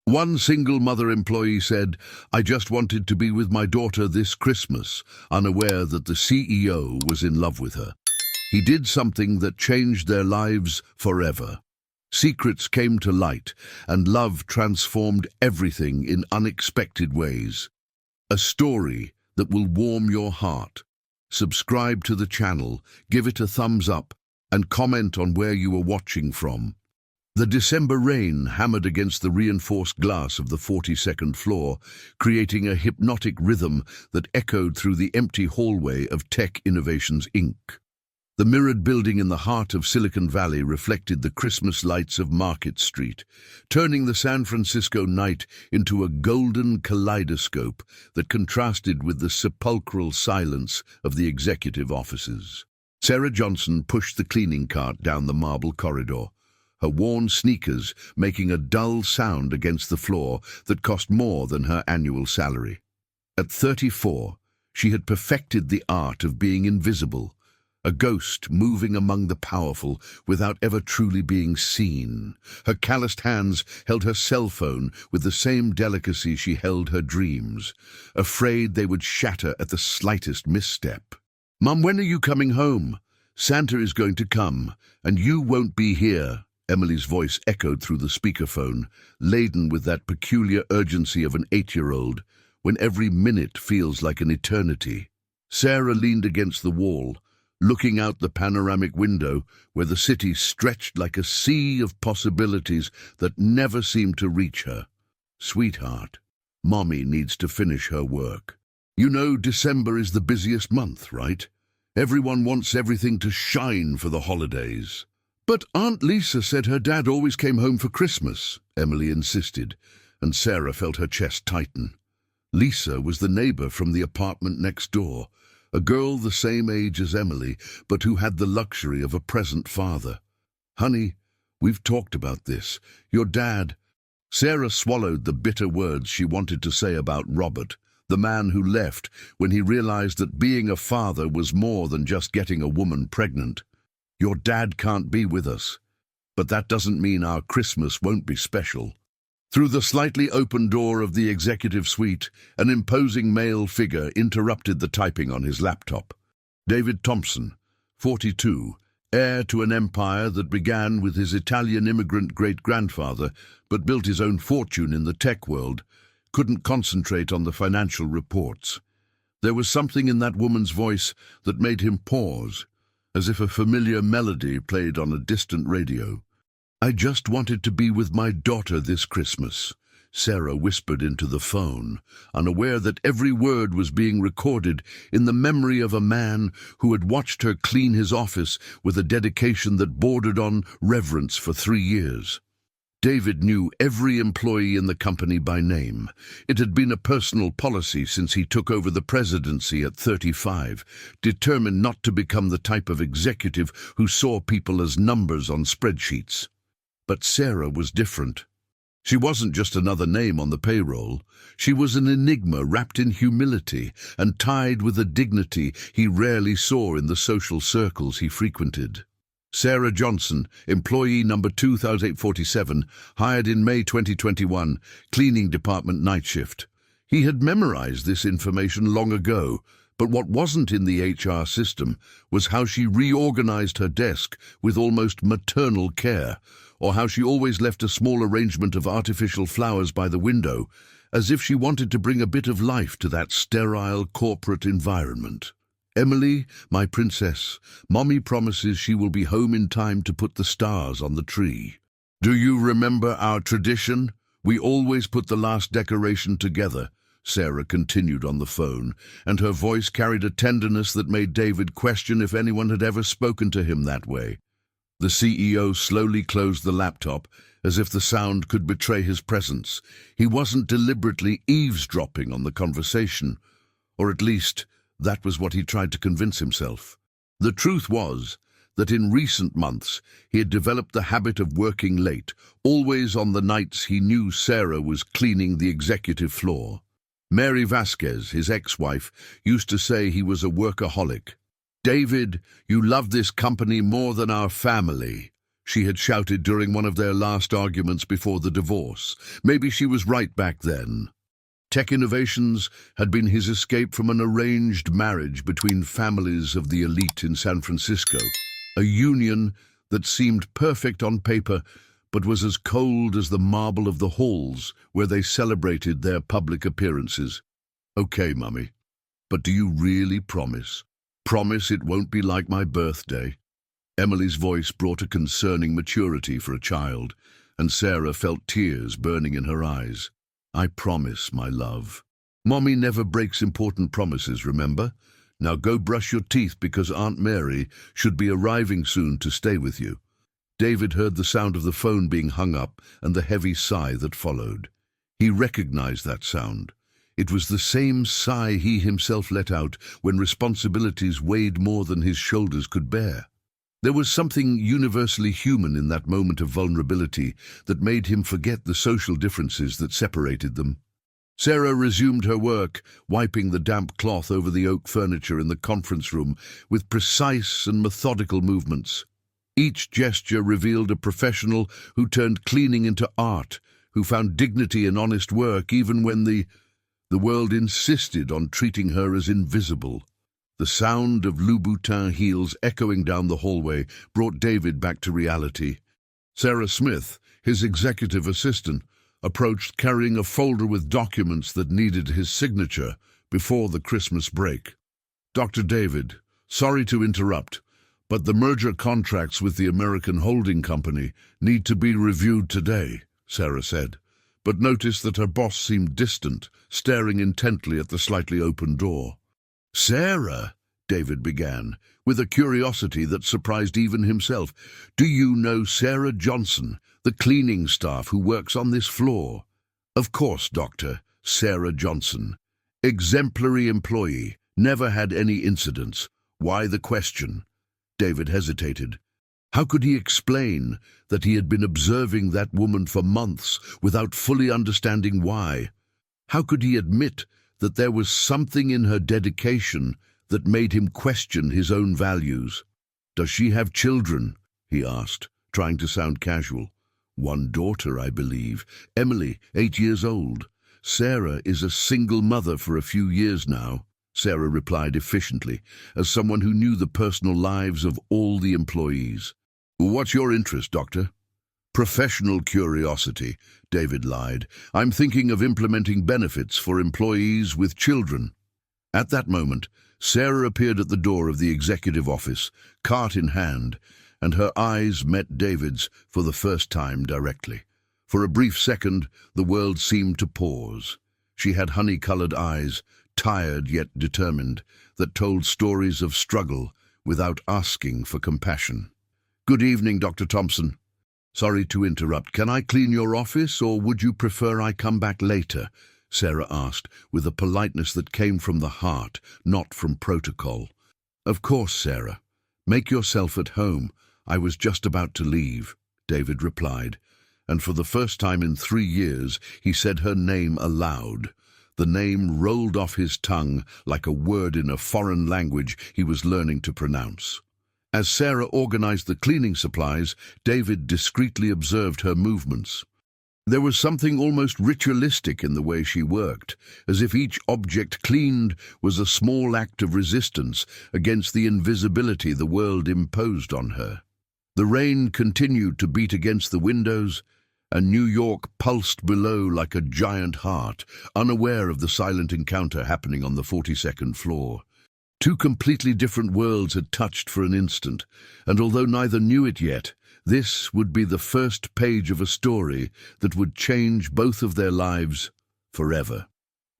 One single mother employee said, "I just wanted to be with my daughter this Christmas," unaware that the CEO was in love with her. He did something that changed their lives forever. Secrets came to light, and love transformed everything in unexpected ways. A story that will warm your heart. Subscribe to the channel, give it a thumbs up, and comment on where you are watching from. The December rain hammered against the reinforced glass of the 42nd floor, creating a hypnotic rhythm that echoed through the empty hallway of Tech Innovations, Inc. The mirrored building in the heart of Silicon Valley reflected the Christmas lights of Market Street, turning the San Francisco night into a golden kaleidoscope that contrasted with the sepulchral silence of the executive offices. Sarah Johnson pushed the cleaning cart down the marble corridor, her worn sneakers making a dull sound against the floor that cost more than her annual salary. At 34, she had perfected the art of being invisible, a ghost moving among the powerful without ever truly being seen. Her calloused hands held her cell phone with the same delicacy she held her dreams, afraid they would shatter at the slightest misstep. "Mum, when are you coming home? Santa is going to come, and you won't be here." Emily's voice echoed through the speakerphone, laden with that peculiar urgency of an 8-year-old, when every minute feels like an eternity. Sarah leaned against the wall, looking out the panoramic window where the city stretched like a sea of possibilities that never seemed to reach her. "Sweetheart, Mommy needs to finish her work. You know December is the busiest month, right? Everyone wants everything to shine for the holidays." "But Aunt Lisa said her dad always came home for Christmas," Emily insisted, and Sarah felt her chest tighten. Lisa was the neighbor from the apartment next door, a girl the same age as Emily, but who had the luxury of a present father. "Honey, we've talked about this. Your dad—" Sarah swallowed the bitter words she wanted to say about Robert, the man who left when he realized that being a father was more than just getting a woman pregnant. "Your dad can't be with us, but that doesn't mean our Christmas won't be special." Through the slightly open door of the executive suite, an imposing male figure interrupted the typing on his laptop. David Thompson, 42, heir to an empire that began with his Italian immigrant great-grandfather but built his own fortune in the tech world, couldn't concentrate on the financial reports. There was something in that woman's voice that made him pause, as if a familiar melody played on a distant radio. "I just wanted to be with my daughter this Christmas," Sarah whispered into the phone, unaware that every word was being recorded in the memory of a man who had watched her clean his office with a dedication that bordered on reverence for 3 years. David knew every employee in the company by name. It had been a personal policy since he took over the presidency at 35, determined not to become the type of executive who saw people as numbers on spreadsheets. But Sarah was different. She wasn't just another name on the payroll. She was an enigma wrapped in humility and tied with a dignity he rarely saw in the social circles he frequented. Sarah Johnson, employee number 2847, hired in May 2021, cleaning department night shift. He had memorized this information long ago, but what wasn't in the HR system was how she reorganized her desk with almost maternal care, or how she always left a small arrangement of artificial flowers by the window, as if she wanted to bring a bit of life to that sterile corporate environment. "Emily, my princess, Mommy promises she will be home in time to put the stars on the tree. Do you remember our tradition? We always put the last decoration together," Sarah continued on the phone, and her voice carried a tenderness that made David question if anyone had ever spoken to him that way. The CEO slowly closed the laptop, as if the sound could betray his presence. He wasn't deliberately eavesdropping on the conversation, or at least that was what he tried to convince himself. The truth was that in recent months he had developed the habit of working late, always on the nights he knew Sarah was cleaning the executive floor. Mary Vasquez, his ex-wife, used to say he was a workaholic. "David, you love this company more than our family," she had shouted during one of their last arguments before the divorce. Maybe she was right back then. Tech Innovations had been his escape from an arranged marriage between families of the elite in San Francisco, a union that seemed perfect on paper but was as cold as the marble of the halls where they celebrated their public appearances. "Okay, Mummy, but do you really promise? Promise it won't be like my birthday?" Emily's voice brought a concerning maturity for a child, and Sarah felt tears burning in her eyes. "I promise, my love. Mommy never breaks important promises, remember? Now go brush your teeth because Aunt Mary should be arriving soon to stay with you." David heard the sound of the phone being hung up and the heavy sigh that followed. He recognized that sound. It was the same sigh he himself let out when responsibilities weighed more than his shoulders could bear. There was something universally human in that moment of vulnerability that made him forget the social differences that separated them. Sarah resumed her work, wiping the damp cloth over the oak furniture in the conference room with precise and methodical movements. Each gesture revealed a professional who turned cleaning into art, who found dignity in honest work even when the world insisted on treating her as invisible. The sound of Louboutin heels echoing down the hallway brought David back to reality. Sarah Smith, his executive assistant, approached carrying a folder with documents that needed his signature before the Christmas break. "Dr. David, sorry to interrupt, but the merger contracts with the American Holding Company need to be reviewed today," Sarah said, but noticed that her boss seemed distant, staring intently at the slightly open door. "Sarah," David began, with a curiosity that surprised even himself, "do you know Sarah Johnson, the cleaning staff who works on this floor?" "Of course, Doctor. Sarah Johnson. Exemplary employee, never had any incidents. Why the question?" David hesitated. How could he explain that he had been observing that woman for months without fully understanding why? How could he admit that there was something in her dedication that made him question his own values? "Does she have children?" he asked, trying to sound casual. "One daughter, I believe. Emily, 8 years old. Sarah is a single mother for a few years now," Sarah replied efficiently, as someone who knew the personal lives of all the employees. "What's your interest, Doctor?" "Professional curiosity," David lied. "I'm thinking of implementing benefits for employees with children." At that moment, Sarah appeared at the door of the executive office, cart in hand, and her eyes met David's for the first time directly. For a brief second, the world seemed to pause. She had honey-colored eyes, tired yet determined, that told stories of struggle without asking for compassion. "Good evening, Dr. Thompson. Sorry to interrupt. Can I clean your office, or would you prefer I come back later?" Sarah asked, with a politeness that came from the heart, not from protocol. "Of course, Sarah. Make yourself at home. I was just about to leave," David replied, and for the first time in 3 years he said her name aloud. The name rolled off his tongue like a word in a foreign language he was learning to pronounce. As Sarah organized the cleaning supplies, David discreetly observed her movements. There was something almost ritualistic in the way she worked, as if each object cleaned was a small act of resistance against the invisibility the world imposed on her. The rain continued to beat against the windows, and New York pulsed below like a giant heart, unaware of the silent encounter happening on the 42nd floor. 2 completely different worlds had touched for an instant, and although neither knew it yet, this would be the first page of a story that would change both of their lives forever.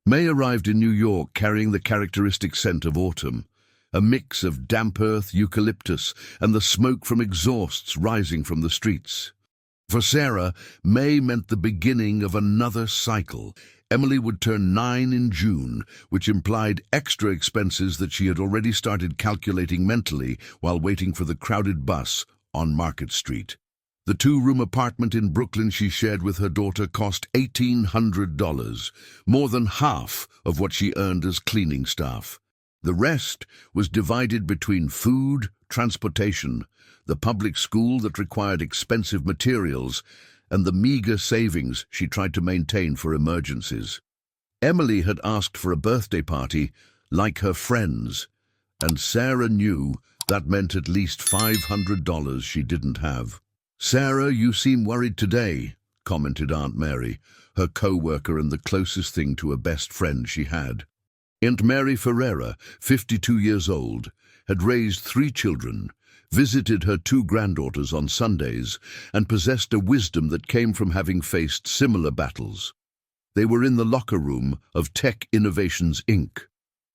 May arrived in New York carrying the characteristic scent of autumn, a mix of damp earth, eucalyptus, and the smoke from exhausts rising from the streets. For Sarah, May meant the beginning of another cycle. Emily would turn 9 in June, which implied extra expenses that she had already started calculating mentally while waiting for the crowded bus on Market Street. The 2-room apartment in Brooklyn she shared with her daughter cost $1,800, more than half of what she earned as cleaning staff. The rest was divided between food, transportation, the public school that required expensive materials, and the meager savings she tried to maintain for emergencies. Emily had asked for a birthday party like her friends, and Sarah knew that meant at least $500 she didn't have. "Sarah, you seem worried today," commented Aunt Mary, her co-worker and the closest thing to a best friend she had. Aunt Mary Ferreira, 52 years old, had raised 3 children, visited her 2 granddaughters on Sundays, and possessed a wisdom that came from having faced similar battles. They were in the locker room of Tech Innovations, Inc.,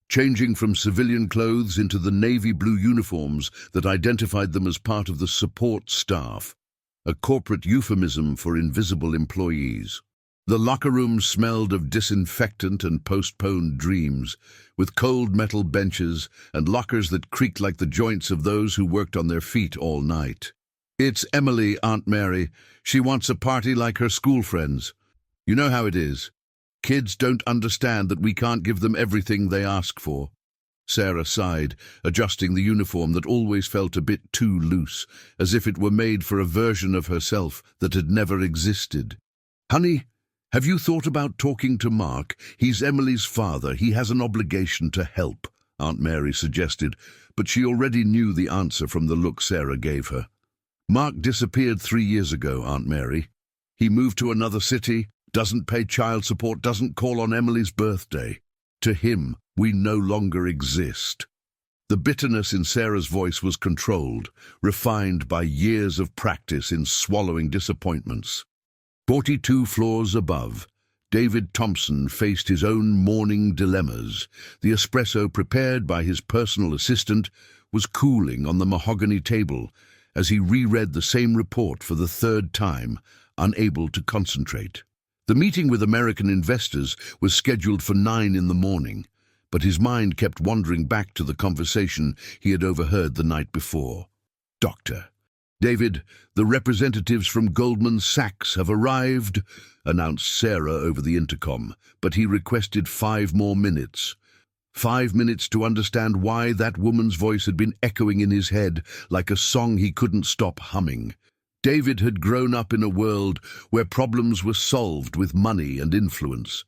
changing from civilian clothes into the navy blue uniforms that identified them as part of the support staff, a corporate euphemism for invisible employees. The locker room smelled of disinfectant and postponed dreams, with cold metal benches and lockers that creaked like the joints of those who worked on their feet all night. "It's Emily, Aunt Mary. She wants a party like her school friends. You know how it is. Kids don't understand that we can't give them everything they ask for." Sarah sighed, adjusting the uniform that always felt a bit too loose, as if it were made for a version of herself that had never existed. "Honey, have you thought about talking to Mark? He's Emily's father. He has an obligation to help," Aunt Mary suggested, but she already knew the answer from the look Sarah gave her. "Mark disappeared 3 years ago, Aunt Mary. He moved to another city, doesn't pay child support, doesn't call on Emily's birthday. To him, we no longer exist." The bitterness in Sarah's voice was controlled, refined by years of practice in swallowing disappointments. 42 floors above, David Thompson faced his own morning dilemmas. The espresso prepared by his personal assistant was cooling on the mahogany table as he reread the same report for the 3rd time, unable to concentrate. The meeting with American investors was scheduled for 9 in the morning, but his mind kept wandering back to the conversation he had overheard the night before. "Doctor, David, the representatives from Goldman Sachs have arrived," announced Sarah over the intercom, but he requested 5 more minutes. 5 minutes to understand why that woman's voice had been echoing in his head like a song he couldn't stop humming. David had grown up in a world where problems were solved with money and influence.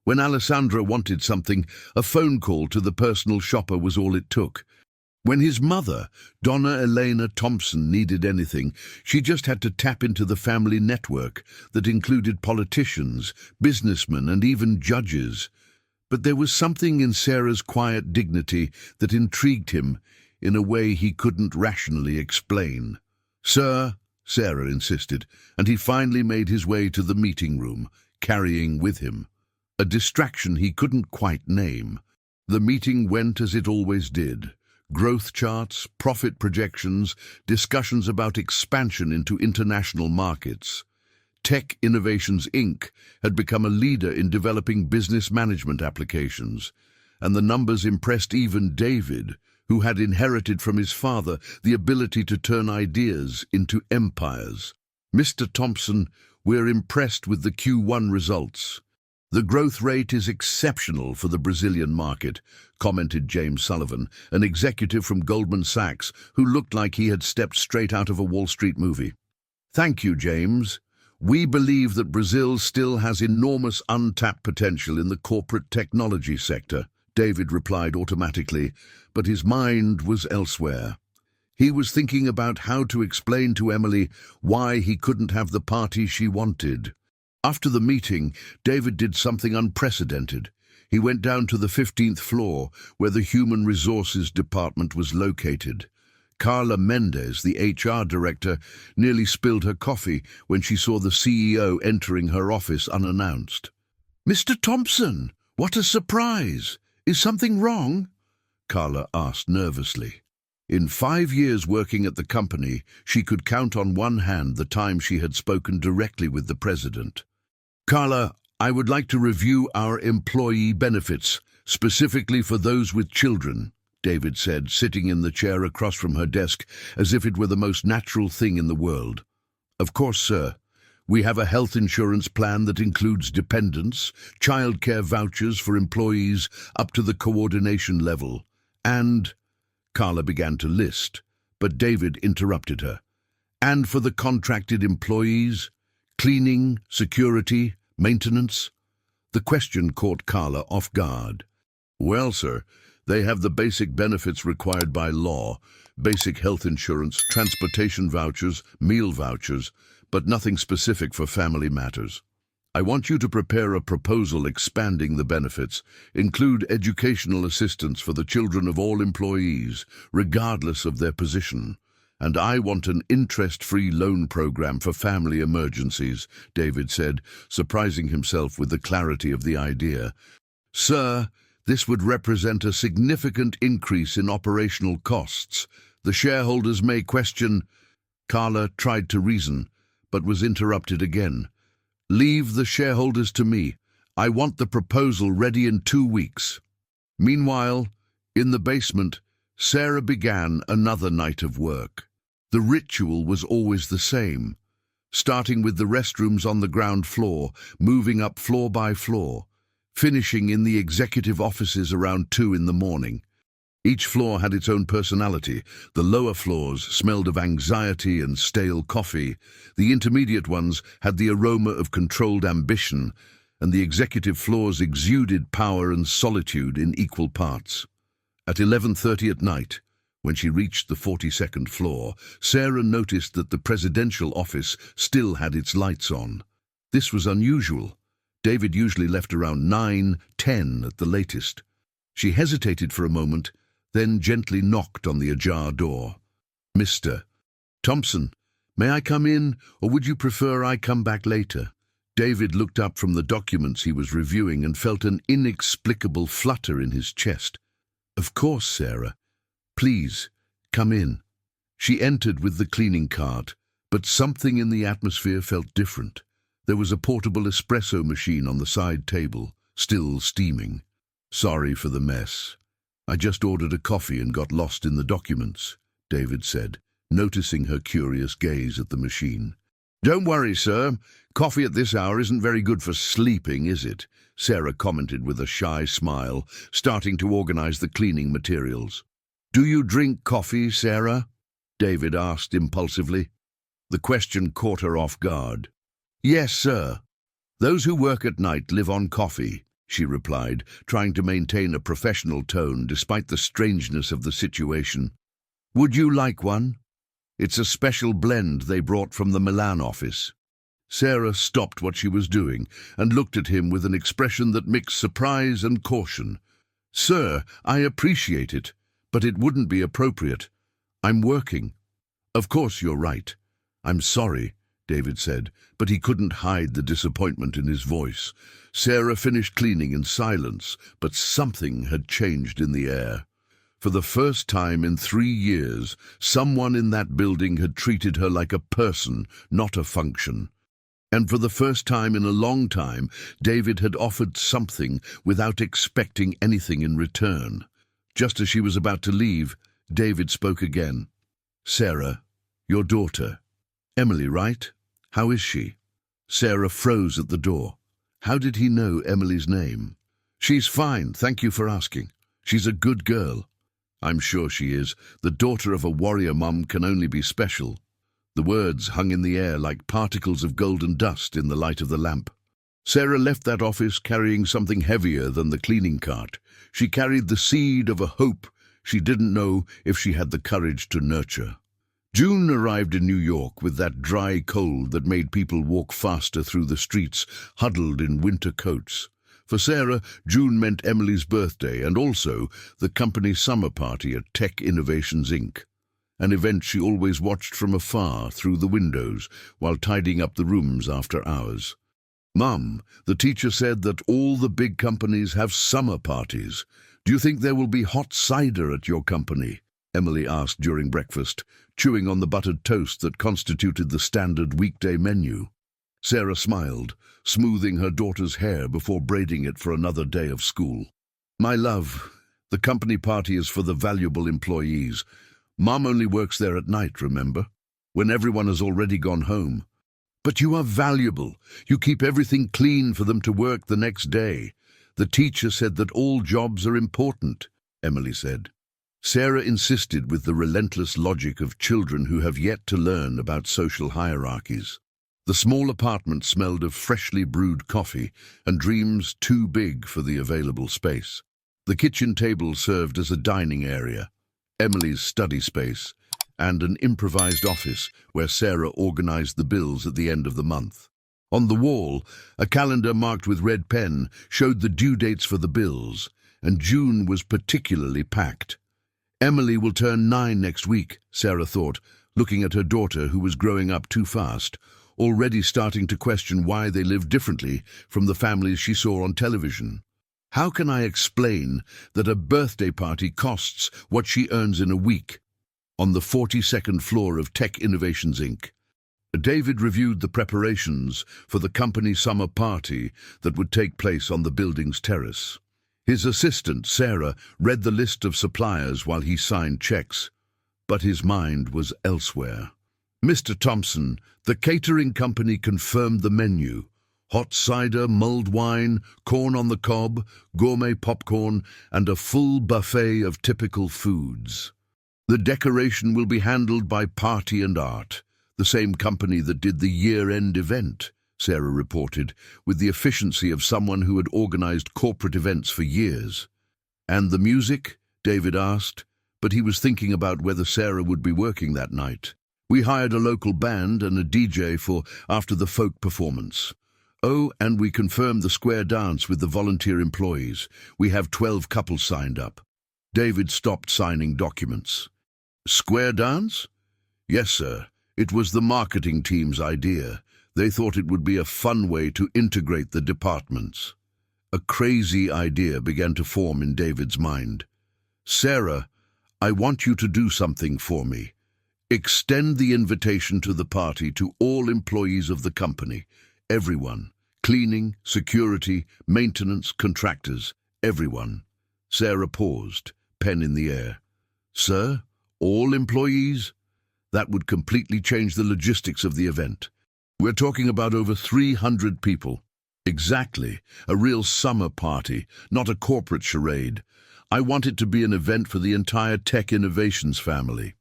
When Alessandra wanted something, a phone call to the personal shopper was all it took. When his mother, Donna Elena Thompson, needed anything, she just had to tap into the family network that included politicians, businessmen, and even judges. But there was something in Sarah's quiet dignity that intrigued him in a way he couldn't rationally explain. "Sir," Sarah insisted, and he finally made his way to the meeting room, carrying with him a distraction he couldn't quite name. The meeting went as it always did. Growth charts, profit projections, discussions about expansion into international markets. Tech Innovations, Inc. had become a leader in developing business management applications, and the numbers impressed even David, who had inherited from his father the ability to turn ideas into empires. "Mr. Thompson, we're impressed with the Q1 results. The growth rate is exceptional for the Brazilian market," commented James Sullivan, an executive from Goldman Sachs who looked like he had stepped straight out of a Wall Street movie. "Thank you, James. We believe that Brazil still has enormous untapped potential in the corporate technology sector," David replied automatically, but his mind was elsewhere. He was thinking about how to explain to Emily why he couldn't have the party she wanted. After the meeting, David did something unprecedented. He went down to the 15th floor, where the Human Resources Department was located. Carla Mendez, the HR director, nearly spilled her coffee when she saw the CEO entering her office unannounced. "Mr. Thompson, what a surprise! Is something wrong?" Carla asked nervously. In 5 years working at the company, she could count on one hand the time she had spoken directly with the president. "Carla, I would like to review our employee benefits, specifically for those with children," David said, sitting in the chair across from her desk as if it were the most natural thing in the world. "Of course, sir. We have a health insurance plan that includes dependents, childcare vouchers for employees up to the coordination level, and—" Carla began to list, but David interrupted her. And for the contracted employees? Cleaning, security, maintenance? The question caught Carla off guard. Well, sir, they have the basic benefits required by law, basic health insurance, transportation vouchers, meal vouchers, but nothing specific for family matters. I want you to prepare a proposal expanding the benefits, include educational assistance for the children of all employees, regardless of their position. And I want an interest-free loan program for family emergencies, David said, surprising himself with the clarity of the idea. Sir, this would represent a significant increase in operational costs. The shareholders may question. Carla tried to reason, but was interrupted again. Leave the shareholders to me. I want the proposal ready in 2 weeks. Meanwhile, in the basement, Sarah began another night of work. The ritual was always the same, starting with the restrooms on the ground floor, moving up floor by floor, finishing in the executive offices around 2 in the morning. Each floor had its own personality. The lower floors smelled of anxiety and stale coffee. The intermediate ones had the aroma of controlled ambition, and the executive floors exuded power and solitude in equal parts. At 11:30 at night, when she reached the 42nd floor, Sarah noticed that the presidential office still had its lights on. This was unusual. David usually left around 9:10 at the latest. She hesitated for a moment, then gently knocked on the ajar door. Mr. Thompson, may I come in, or would you prefer I come back later? David looked up from the documents he was reviewing and felt an inexplicable flutter in his chest. Of course, Sarah. Please, come in. She entered with the cleaning cart, but something in the atmosphere felt different. There was a portable espresso machine on the side table, still steaming. Sorry for the mess. I just ordered a coffee and got lost in the documents, David said, noticing her curious gaze at the machine. Don't worry, sir. Coffee at this hour isn't very good for sleeping, is it? Sarah commented with a shy smile, starting to organize the cleaning materials. Do you drink coffee, Sarah? David asked impulsively. The question caught her off guard. Yes, sir. Those who work at night live on coffee, she replied, trying to maintain a professional tone despite the strangeness of the situation. Would you like one? It's a special blend they brought from the Milan office. Sarah stopped what she was doing and looked at him with an expression that mixed surprise and caution. Sir, I appreciate it, but it wouldn't be appropriate. I'm working. Of course you're right. I'm sorry, David said, but he couldn't hide the disappointment in his voice. Sarah finished cleaning in silence, but something had changed in the air. For the first time in 3 years, someone in that building had treated her like a person, not a function. And for the first time in a long time, David had offered something without expecting anything in return. Just as she was about to leave, David spoke again. Sarah, your daughter. Emily, right? How is she? Sarah froze at the door. How did he know Emily's name? She's fine, thank you for asking. She's a good girl. I'm sure she is. The daughter of a warrior mum can only be special. The words hung in the air like particles of golden dust in the light of the lamp. Sarah left that office carrying something heavier than the cleaning cart. She carried the seed of a hope she didn't know if she had the courage to nurture. June arrived in New York with that dry cold that made people walk faster through the streets, huddled in winter coats. For Sarah, June meant Emily's birthday and also the company's summer party at Tech Innovations, Inc., an event she always watched from afar through the windows while tidying up the rooms after hours. Mum, the teacher said that all the big companies have summer parties. Do you think there will be hot cider at your company? Emily asked during breakfast, chewing on the buttered toast that constituted the standard weekday menu. Sarah smiled, smoothing her daughter's hair before braiding it for another day of school. My love, the company party is for the valuable employees. Mum only works there at night, remember? When everyone has already gone home. But you are valuable. You keep everything clean for them to work the next day. The teacher said that all jobs are important, Emily said. Sarah insisted with the relentless logic of children who have yet to learn about social hierarchies. The small apartment smelled of freshly brewed coffee and dreams too big for the available space. The kitchen table served as a dining area, Emily's study space, and an improvised office where Sarah organized the bills at the end of the month. On the wall, a calendar marked with red pen showed the due dates for the bills, and June was particularly packed. Emily will turn 9 next week, Sarah thought, looking at her daughter who was growing up too fast, already starting to question why they lived differently from the families she saw on television. How can I explain that a birthday party costs what she earns in a week? On the 42nd floor of Tech Innovations Inc., David reviewed the preparations for the company summer party that would take place on the building's terrace. His assistant, Sarah, read the list of suppliers while he signed checks, but his mind was elsewhere. Mr. Thompson, the catering company, confirmed the menu: hot cider, mulled wine, corn on the cob, gourmet popcorn, and a full buffet of typical foods. The decoration will be handled by Party and Art, the same company that did the year-end event, Sarah reported, with the efficiency of someone who had organized corporate events for years. And the music? David asked, but he was thinking about whether Sarah would be working that night. We hired a local band and a DJ for after the folk performance. Oh, and we confirmed the square dance with the volunteer employees. We have 12 couples signed up. David stopped signing documents. Square dance? Yes, sir. It was the marketing team's idea. They thought it would be a fun way to integrate the departments. A crazy idea began to form in David's mind. Sarah, I want you to do something for me. Extend the invitation to the party to all employees of the company. Everyone. Cleaning, security, maintenance, contractors. Everyone. Sarah paused, pen in the air. Sir, all employees? That would completely change the logistics of the event. We're talking about over 300 people. Exactly. A real summer party, not a corporate charade. I want it to be an event for the entire Tech Innovations family.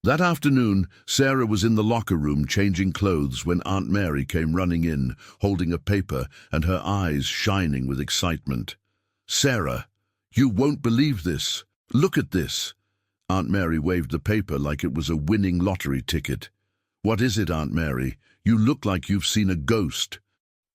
That afternoon, Sarah was in the locker room changing clothes when Aunt Mary came running in, holding a paper and her eyes shining with excitement. Sarah, you won't believe this. Look at this. Aunt Mary waved the paper like it was a winning lottery ticket. What is it, Aunt Mary? You look like you've seen a ghost.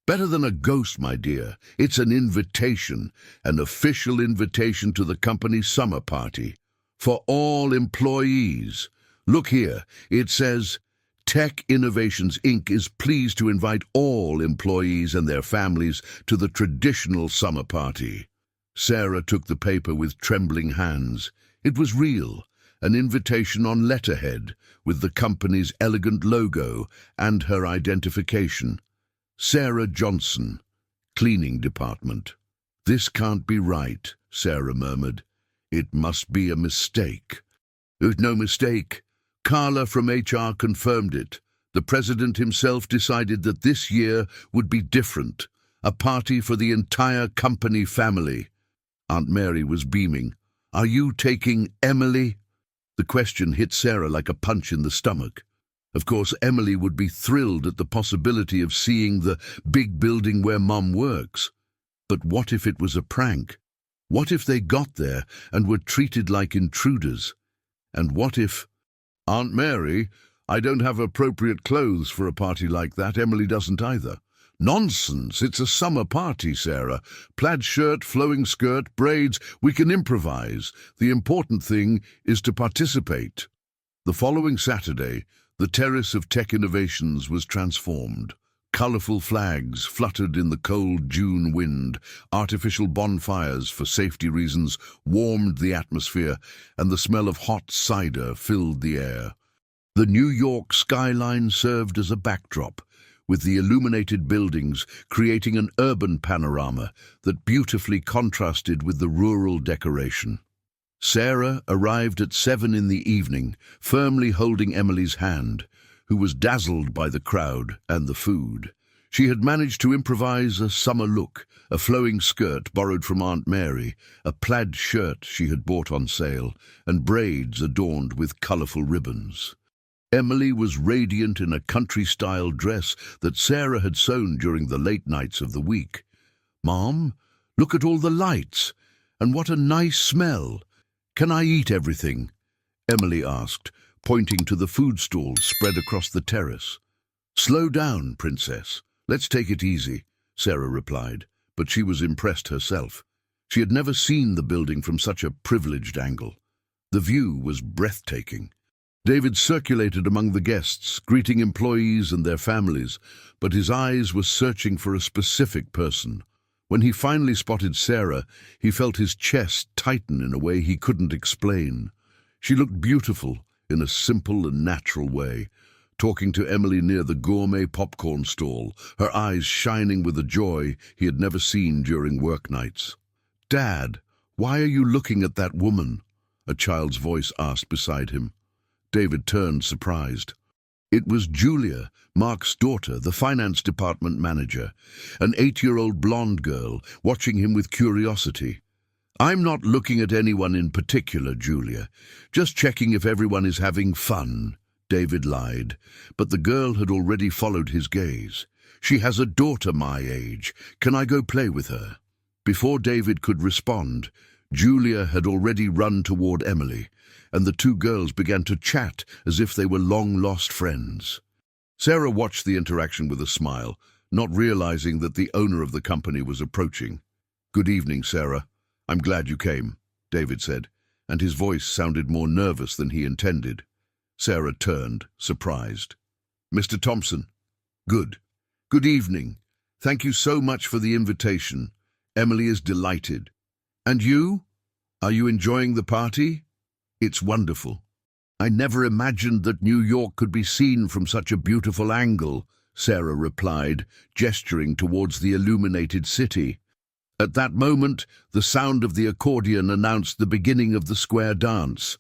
Better than a ghost, my dear. It's an invitation, an official invitation to the company's summer party. For all employees. Look here, it says, Tech Innovations Inc. is pleased to invite all employees and their families to the traditional summer party. Sarah took the paper with trembling hands. It was real, an invitation on letterhead with the company's elegant logo and her identification. Sarah Johnson, Cleaning Department. This can't be right, Sarah murmured. It must be a mistake. There's no mistake. Carla from HR confirmed it. The president himself decided that this year would be different. A party for the entire company family. Aunt Mary was beaming. Are you taking Emily? The question hit Sarah like a punch in the stomach. Of course, Emily would be thrilled at the possibility of seeing the big building where Mum works. But what if it was a prank? What if they got there and were treated like intruders? And what if... Aunt Mary, I don't have appropriate clothes for a party like that. Emily doesn't either. Nonsense, it's a summer party, Sarah. Plaid shirt, flowing skirt, braids, we can improvise. The important thing is to participate. The following Saturday, the terrace of Tech Innovations was transformed. Colourful flags fluttered in the cold June wind. Artificial bonfires, for safety reasons, warmed the atmosphere, and the smell of hot cider filled the air. The New York skyline served as a backdrop, with the illuminated buildings creating an urban panorama that beautifully contrasted with the rural decoration. Sarah arrived at 7 in the evening, firmly holding Emily's hand, who was dazzled by the crowd and the food. She had managed to improvise a summer look, a flowing skirt borrowed from Aunt Mary, a plaid shirt she had bought on sale, and braids adorned with colourful ribbons. Emily was radiant in a country-style dress that Sarah had sewn during the late nights of the week. "Mom, look at all the lights, and what a nice smell. Can I eat everything?" Emily asked, pointing to the food stalls spread across the terrace. "Slow down, Princess. Let's take it easy," Sarah replied, but she was impressed herself. She had never seen the building from such a privileged angle. The view was breathtaking. David circulated among the guests, greeting employees and their families, but his eyes were searching for a specific person. When he finally spotted Sarah, he felt his chest tighten in a way he couldn't explain. She looked beautiful in a simple and natural way, talking to Emily near the gourmet popcorn stall, her eyes shining with a joy he had never seen during work nights. "Dad, why are you looking at that woman?" a child's voice asked beside him. David turned, surprised. It was Julia, Mark's daughter, the finance department manager, an 8-year-old blonde girl, watching him with curiosity. "I'm not looking at anyone in particular, Julia. Just checking if everyone is having fun," David lied, but the girl had already followed his gaze. "She has a daughter my age. Can I go play with her?" Before David could respond, Julia had already run toward Emily, and the two girls began to chat as if they were long-lost friends. Sarah watched the interaction with a smile, not realizing that the owner of the company was approaching. "Good evening, Sarah. I'm glad you came," David said, and his voice sounded more nervous than he intended. Sarah turned, surprised. "Mr. Thompson." "Good. Good evening. Thank you so much for the invitation. Emily is delighted. And you? Are you enjoying the party?" "It's wonderful. I never imagined that New York could be seen from such a beautiful angle," Sarah replied, gesturing towards the illuminated city. At that moment, the sound of the accordion announced the beginning of the square dance.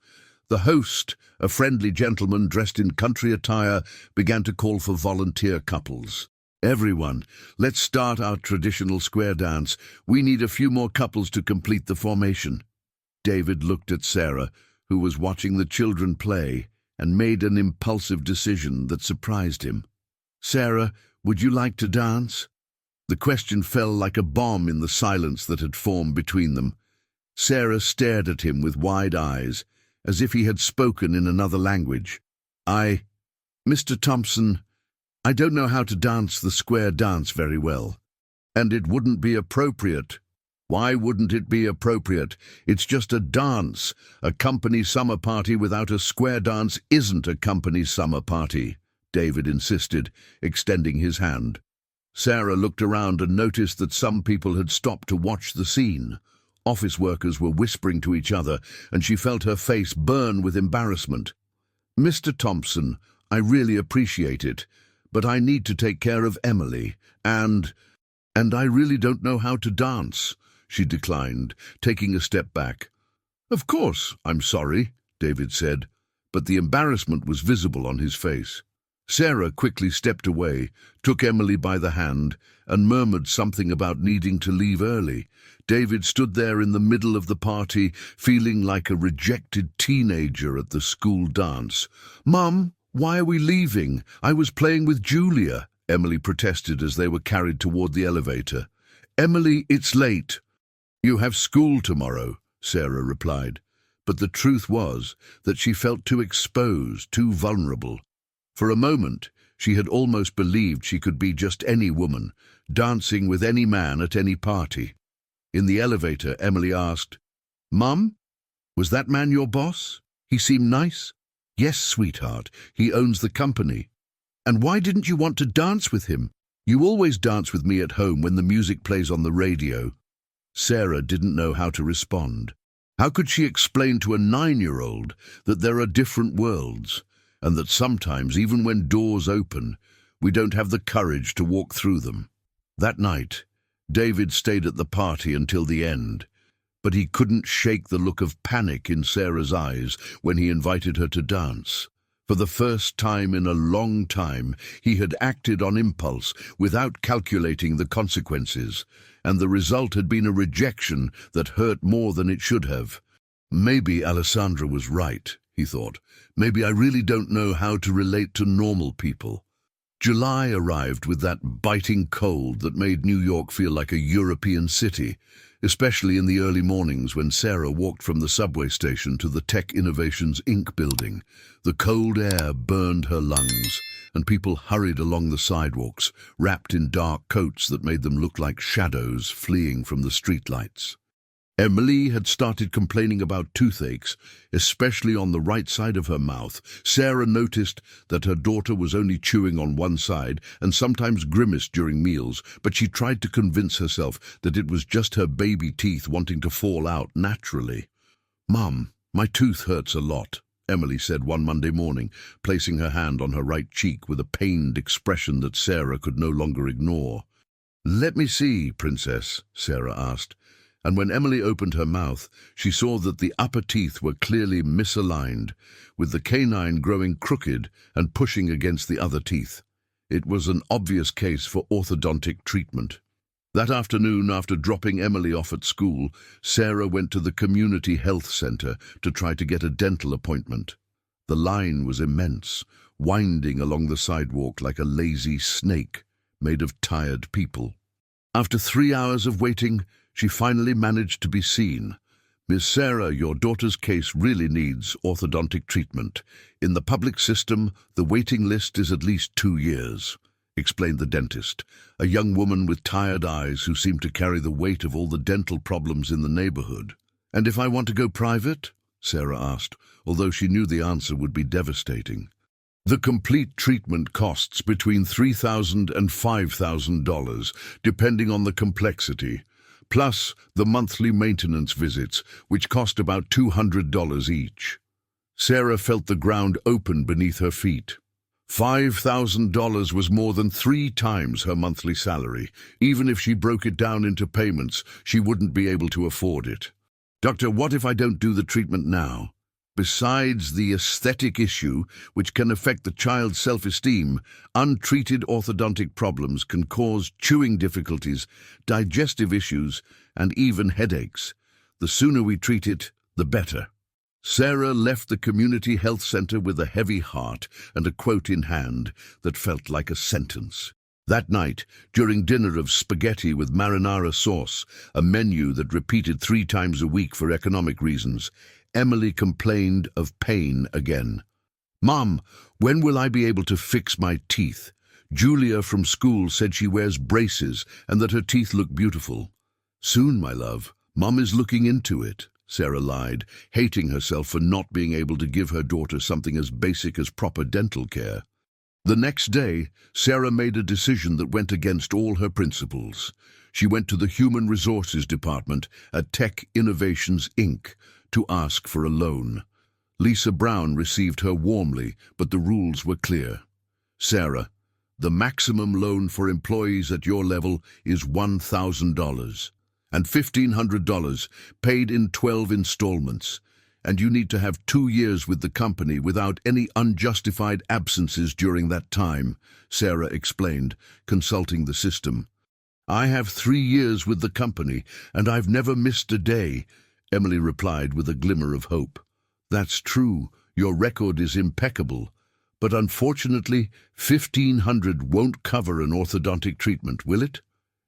The host, a friendly gentleman dressed in country attire, began to call for volunteer couples. "Everyone, let's start our traditional square dance. We need a few more couples to complete the formation." David looked at Sarah, who was watching the children play, and made an impulsive decision that surprised him. "Sarah, would you like to dance?" The question fell like a bomb in the silence that had formed between them. Sarah stared at him with wide eyes, as if he had spoken in another language. Mr. Thompson, I don't know how to dance the square dance very well, and it wouldn't be appropriate." "Why wouldn't it be appropriate? It's just a dance. A company summer party without a square dance isn't a company summer party," David insisted, extending his hand. Sarah looked around and noticed that some people had stopped to watch the scene. Office workers were whispering to each other, and she felt her face burn with embarrassment. "Mr. Thompson, I really appreciate it, but I need to take care of Emily, and I really don't know how to dance," she declined, taking a step back. "Of course, I'm sorry," David said, but the embarrassment was visible on his face. Sarah quickly stepped away, took Emily by the hand, and murmured something about needing to leave early. David stood there in the middle of the party, feeling like a rejected teenager at the school dance. "Mum, why are we leaving? I was playing with Julia," Emily protested as they were carried toward the elevator. "Emily, it's late." "You have school tomorrow," Sarah replied. But the truth was that she felt too exposed, too vulnerable. For a moment, she had almost believed she could be just any woman, dancing with any man at any party. In the elevator, Emily asked, "Mum, was that man your boss? He seemed nice." "Yes, sweetheart, he owns the company." "And why didn't you want to dance with him? You always dance with me at home when the music plays on the radio." Sarah didn't know how to respond. How could she explain to a 9-year-old that there are different worlds, and that sometimes, even when doors open, we don't have the courage to walk through them? That night, David stayed at the party until the end, but he couldn't shake the look of panic in Sarah's eyes when he invited her to dance. For the first time in a long time, he had acted on impulse without calculating the consequences, and the result had been a rejection that hurt more than it should have. Maybe Alessandra was right, he thought. Maybe I really don't know how to relate to normal people. July arrived with that biting cold that made New York feel like a European city, especially in the early mornings when Sarah walked from the subway station to the Tech Innovations Inc. building. The cold air burned her lungs, and people hurried along the sidewalks, wrapped in dark coats that made them look like shadows fleeing from the streetlights. Emily had started complaining about toothaches, especially on the right side of her mouth. Sarah noticed that her daughter was only chewing on one side and sometimes grimaced during meals, but she tried to convince herself that it was just her baby teeth wanting to fall out naturally. "Mum, my tooth hurts a lot," Emily said one Monday morning, placing her hand on her right cheek with a pained expression that Sarah could no longer ignore. "Let me see, Princess," Sarah asked. And when Emily opened her mouth, she saw that the upper teeth were clearly misaligned, with the canine growing crooked and pushing against the other teeth. It was an obvious case for orthodontic treatment. That afternoon, after dropping Emily off at school, Sarah went to the community health center to try to get a dental appointment. The line was immense, winding along the sidewalk like a lazy snake made of tired people. After 3 hours of waiting, she finally managed to be seen. "Miss Sarah, your daughter's case really needs orthodontic treatment. In the public system, the waiting list is at least 2 years, explained the dentist, a young woman with tired eyes who seemed to carry the weight of all the dental problems in the neighborhood. "And if I want to go private?" Sarah asked, although she knew the answer would be devastating. "The complete treatment costs between $3,000 and $5,000, depending on the complexity, plus the monthly maintenance visits, which cost about $200 each." Sarah felt the ground open beneath her feet. $5,000 was more than 3 times her monthly salary. Even if she broke it down into payments, she wouldn't be able to afford it. "Doctor, what if I don't do the treatment now?" Besides the aesthetic issue, which can affect the child's self-esteem, untreated orthodontic problems can cause chewing difficulties, digestive issues, and even headaches. The sooner we treat it, the better. Sarah left the community health center with a heavy heart and a quote in hand that felt like a sentence. That night, during dinner of spaghetti with marinara sauce, a menu that repeated 3 times a week for economic reasons, Emily complained of pain again. "Mom, when will I be able to fix my teeth? Julia from school said she wears braces and that her teeth look beautiful." "Soon, my love. Mom is looking into it," Sarah lied, hating herself for not being able to give her daughter something as basic as proper dental care. The next day, Sarah made a decision that went against all her principles. She went to the Human Resources Department at Tech Innovations Inc. to ask for a loan. Lisa Brown received her warmly, but the rules were clear. "Sarah, the maximum loan for employees at your level is $1,000 and $1,500 paid in 12 installments, and you need to have 2 years with the company without any unjustified absences during that time," Sarah explained, consulting the system. "I have 3 years with the company, and I've never missed a day," Emily replied with a glimmer of hope. "That's true, your record is impeccable, but unfortunately, $1,500 won't cover an orthodontic treatment, will it?"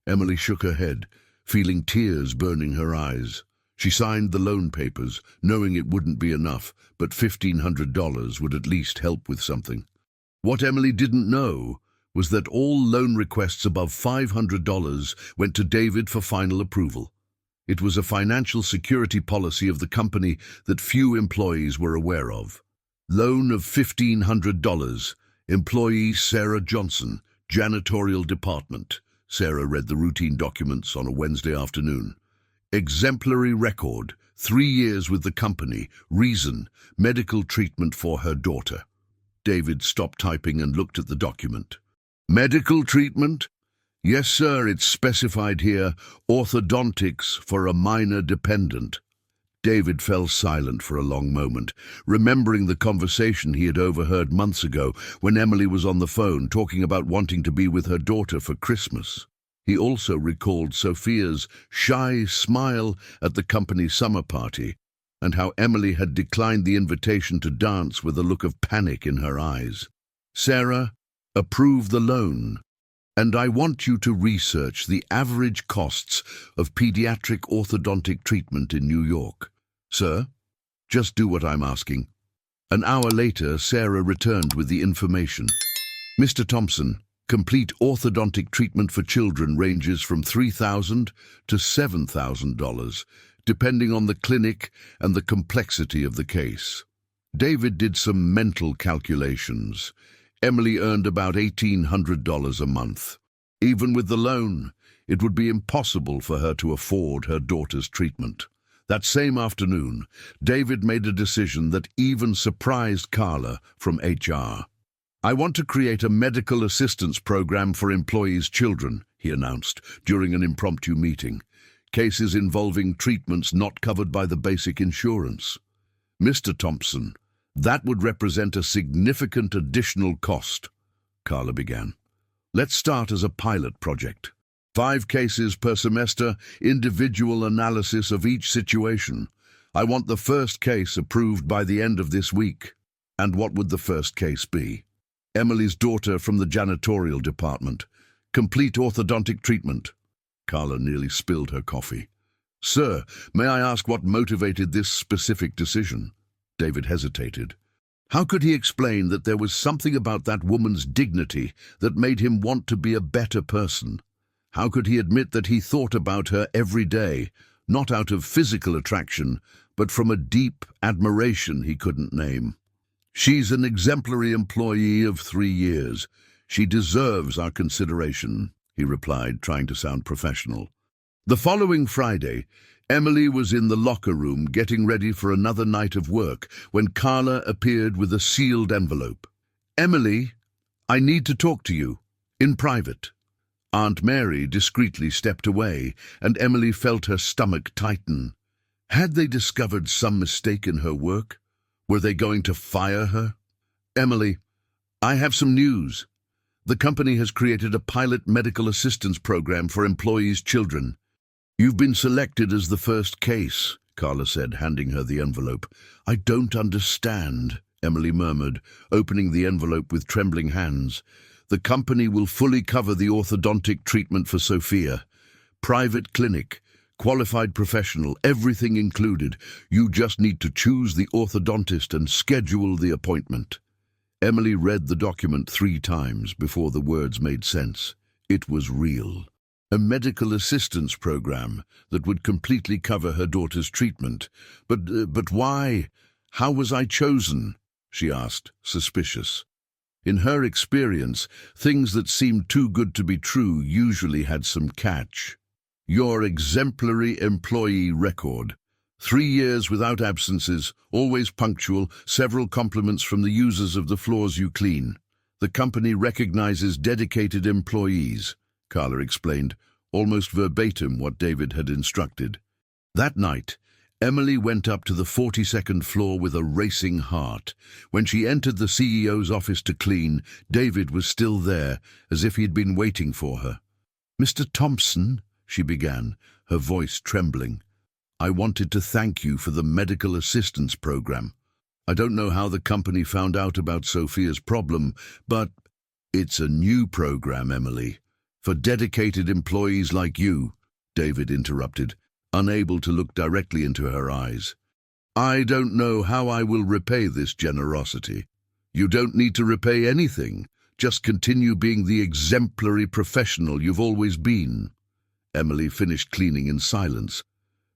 Emily shook her head, feeling tears burning her eyes. She signed the loan papers, knowing it wouldn't be enough, but $1,500 would at least help with something. What Emily didn't know was that all loan requests above $500 went to David for final approval. It was a financial security policy of the company that few employees were aware of. Loan of $1,500. Employee Sarah Johnson, Janitorial Department. Sarah read the routine documents on a Wednesday afternoon. Exemplary record, 3 years with the company. Reason, medical treatment for her daughter. David stopped typing and looked at the document. "Medical treatment?" "Yes, sir, it's specified here, orthodontics for a minor dependent." David fell silent for a long moment, remembering the conversation he had overheard months ago when Emily was on the phone talking about wanting to be with her daughter for Christmas. He also recalled Sophia's shy smile at the company's summer party and how Emily had declined the invitation to dance with a look of panic in her eyes. "Sarah, approve the loan, and I want you to research the average costs of pediatric orthodontic treatment in New York." "Sir, just do what I'm asking." An hour later, Sarah returned with the information. "Mr. Thompson, complete orthodontic treatment for children ranges from $3,000 to $7,000, depending on the clinic and the complexity of the case." David did some mental calculations. Emily earned about $1,800 a month. Even with the loan, it would be impossible for her to afford her daughter's treatment. That same afternoon, David made a decision that even surprised Carla from HR. "I want to create a medical assistance program for employees' children," he announced during an impromptu meeting. "Cases involving treatments not covered by the basic insurance." "Mr. Thompson, that would represent a significant additional cost," Carla began. "Let's start as a pilot project. 5 cases per semester, individual analysis of each situation. I want the first case approved by the end of this week." "And what would the first case be?" "Emily's daughter from the janitorial department. Complete orthodontic treatment." Carla nearly spilled her coffee. "Sir, may I ask what motivated this specific decision?" David hesitated. How could he explain that there was something about that woman's dignity that made him want to be a better person? How could he admit that he thought about her every day, not out of physical attraction, but from a deep admiration he couldn't name? "She's an exemplary employee of 3 years. She deserves our consideration," he replied, trying to sound professional. The following Friday, Emily was in the locker room getting ready for another night of work when Carla appeared with a sealed envelope. "Emily, I need to talk to you, in private." Aunt Mary discreetly stepped away, and Emily felt her stomach tighten. Had they discovered some mistake in her work? Were they going to fire her? "Emily, I have some news. The company has created a pilot medical assistance program for employees' children. You've been selected as the first case," Carla said, handing her the envelope. "I don't understand," Emily murmured, opening the envelope with trembling hands. "The company will fully cover the orthodontic treatment for Sophia. Private clinic, qualified professional, everything included. You just need to choose the orthodontist and schedule the appointment." Emily read the document 3 times before the words made sense. It was real. A medical assistance program that would completely cover her daughter's treatment. But why? How was I chosen?" she asked, suspicious. In her experience, things that seemed too good to be true usually had some catch. "Your exemplary employee record. 3 years without absences, always punctual, several compliments from the users of the floors you clean. The company recognizes dedicated employees," Carla explained, almost verbatim what David had instructed. That night, Emily went up to the 42nd floor with a racing heart. When she entered the CEO's office to clean, David was still there, as if he'd been waiting for her. "Mr. Thompson," she began, her voice trembling, "I wanted to thank you for the medical assistance program. I don't know how the company found out about Sophia's problem, but it's a new program, Emily. For dedicated employees like you," David interrupted, unable to look directly into her eyes. "I don't know how I will repay this generosity." "You don't need to repay anything. Just continue being the exemplary professional you've always been." Emily finished cleaning in silence,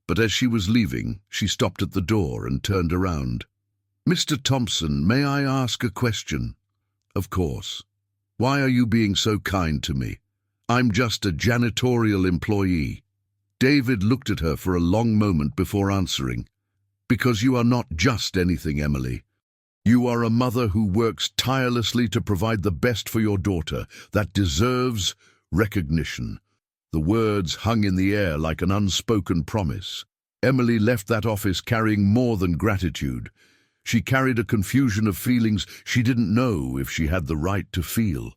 but as she was leaving, she stopped at the door and turned around. "Mr. Thompson, may I ask a question?" "Of course. Why are you being so kind to me? I'm just a janitorial employee." David looked at her for a long moment before answering. "Because you are not just anything, Emily. You are a mother who works tirelessly to provide the best for your daughter that deserves recognition." The words hung in the air like an unspoken promise. Emily left that office carrying more than gratitude. She carried a confusion of feelings she didn't know if she had the right to feel.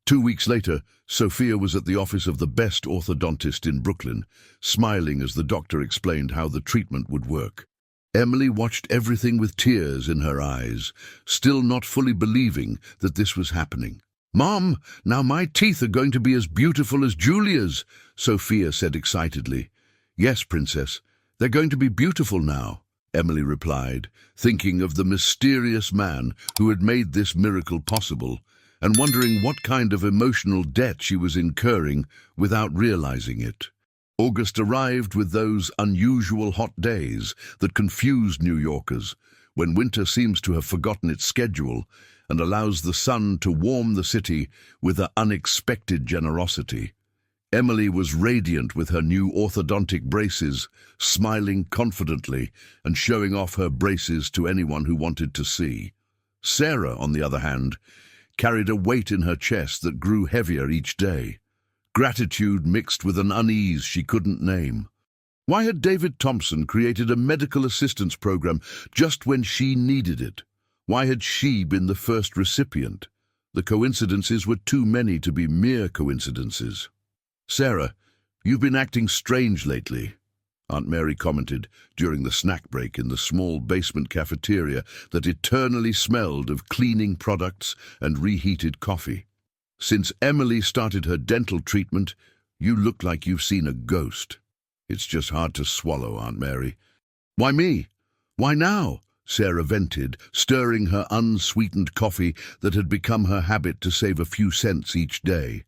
2 weeks later, Sophia was at the office of the best orthodontist in Brooklyn, smiling as the doctor explained how the treatment would work. Emily watched everything with tears in her eyes, still not fully believing that this was happening. "Mom, now my teeth are going to be as beautiful as Julia's," Sophia said excitedly. "Yes, Princess, they're going to be beautiful now," Emily replied, thinking of the mysterious man who had made this miracle possible, and wondering what kind of emotional debt she was incurring without realizing it. August arrived with those unusual hot days that confused New Yorkers, when winter seems to have forgotten its schedule and allows the sun to warm the city with an unexpected generosity. Emily was radiant with her new orthodontic braces, smiling confidently and showing off her braces to anyone who wanted to see. Sarah, on the other hand, carried a weight in her chest that grew heavier each day. Gratitude mixed with an unease she couldn't name. Why had David Thompson created a medical assistance program just when she needed it? Why had she been the first recipient? The coincidences were too many to be mere coincidences. "Sarah, you've been acting strange lately," Aunt Mary commented during the snack break in the small basement cafeteria that eternally smelled of cleaning products and reheated coffee. "Since Emily started her dental treatment, you look like you've seen a ghost." "It's just hard to swallow, Aunt Mary." "Why me? Why now?" Sarah vented, stirring her unsweetened coffee that had become her habit to save a few cents each day.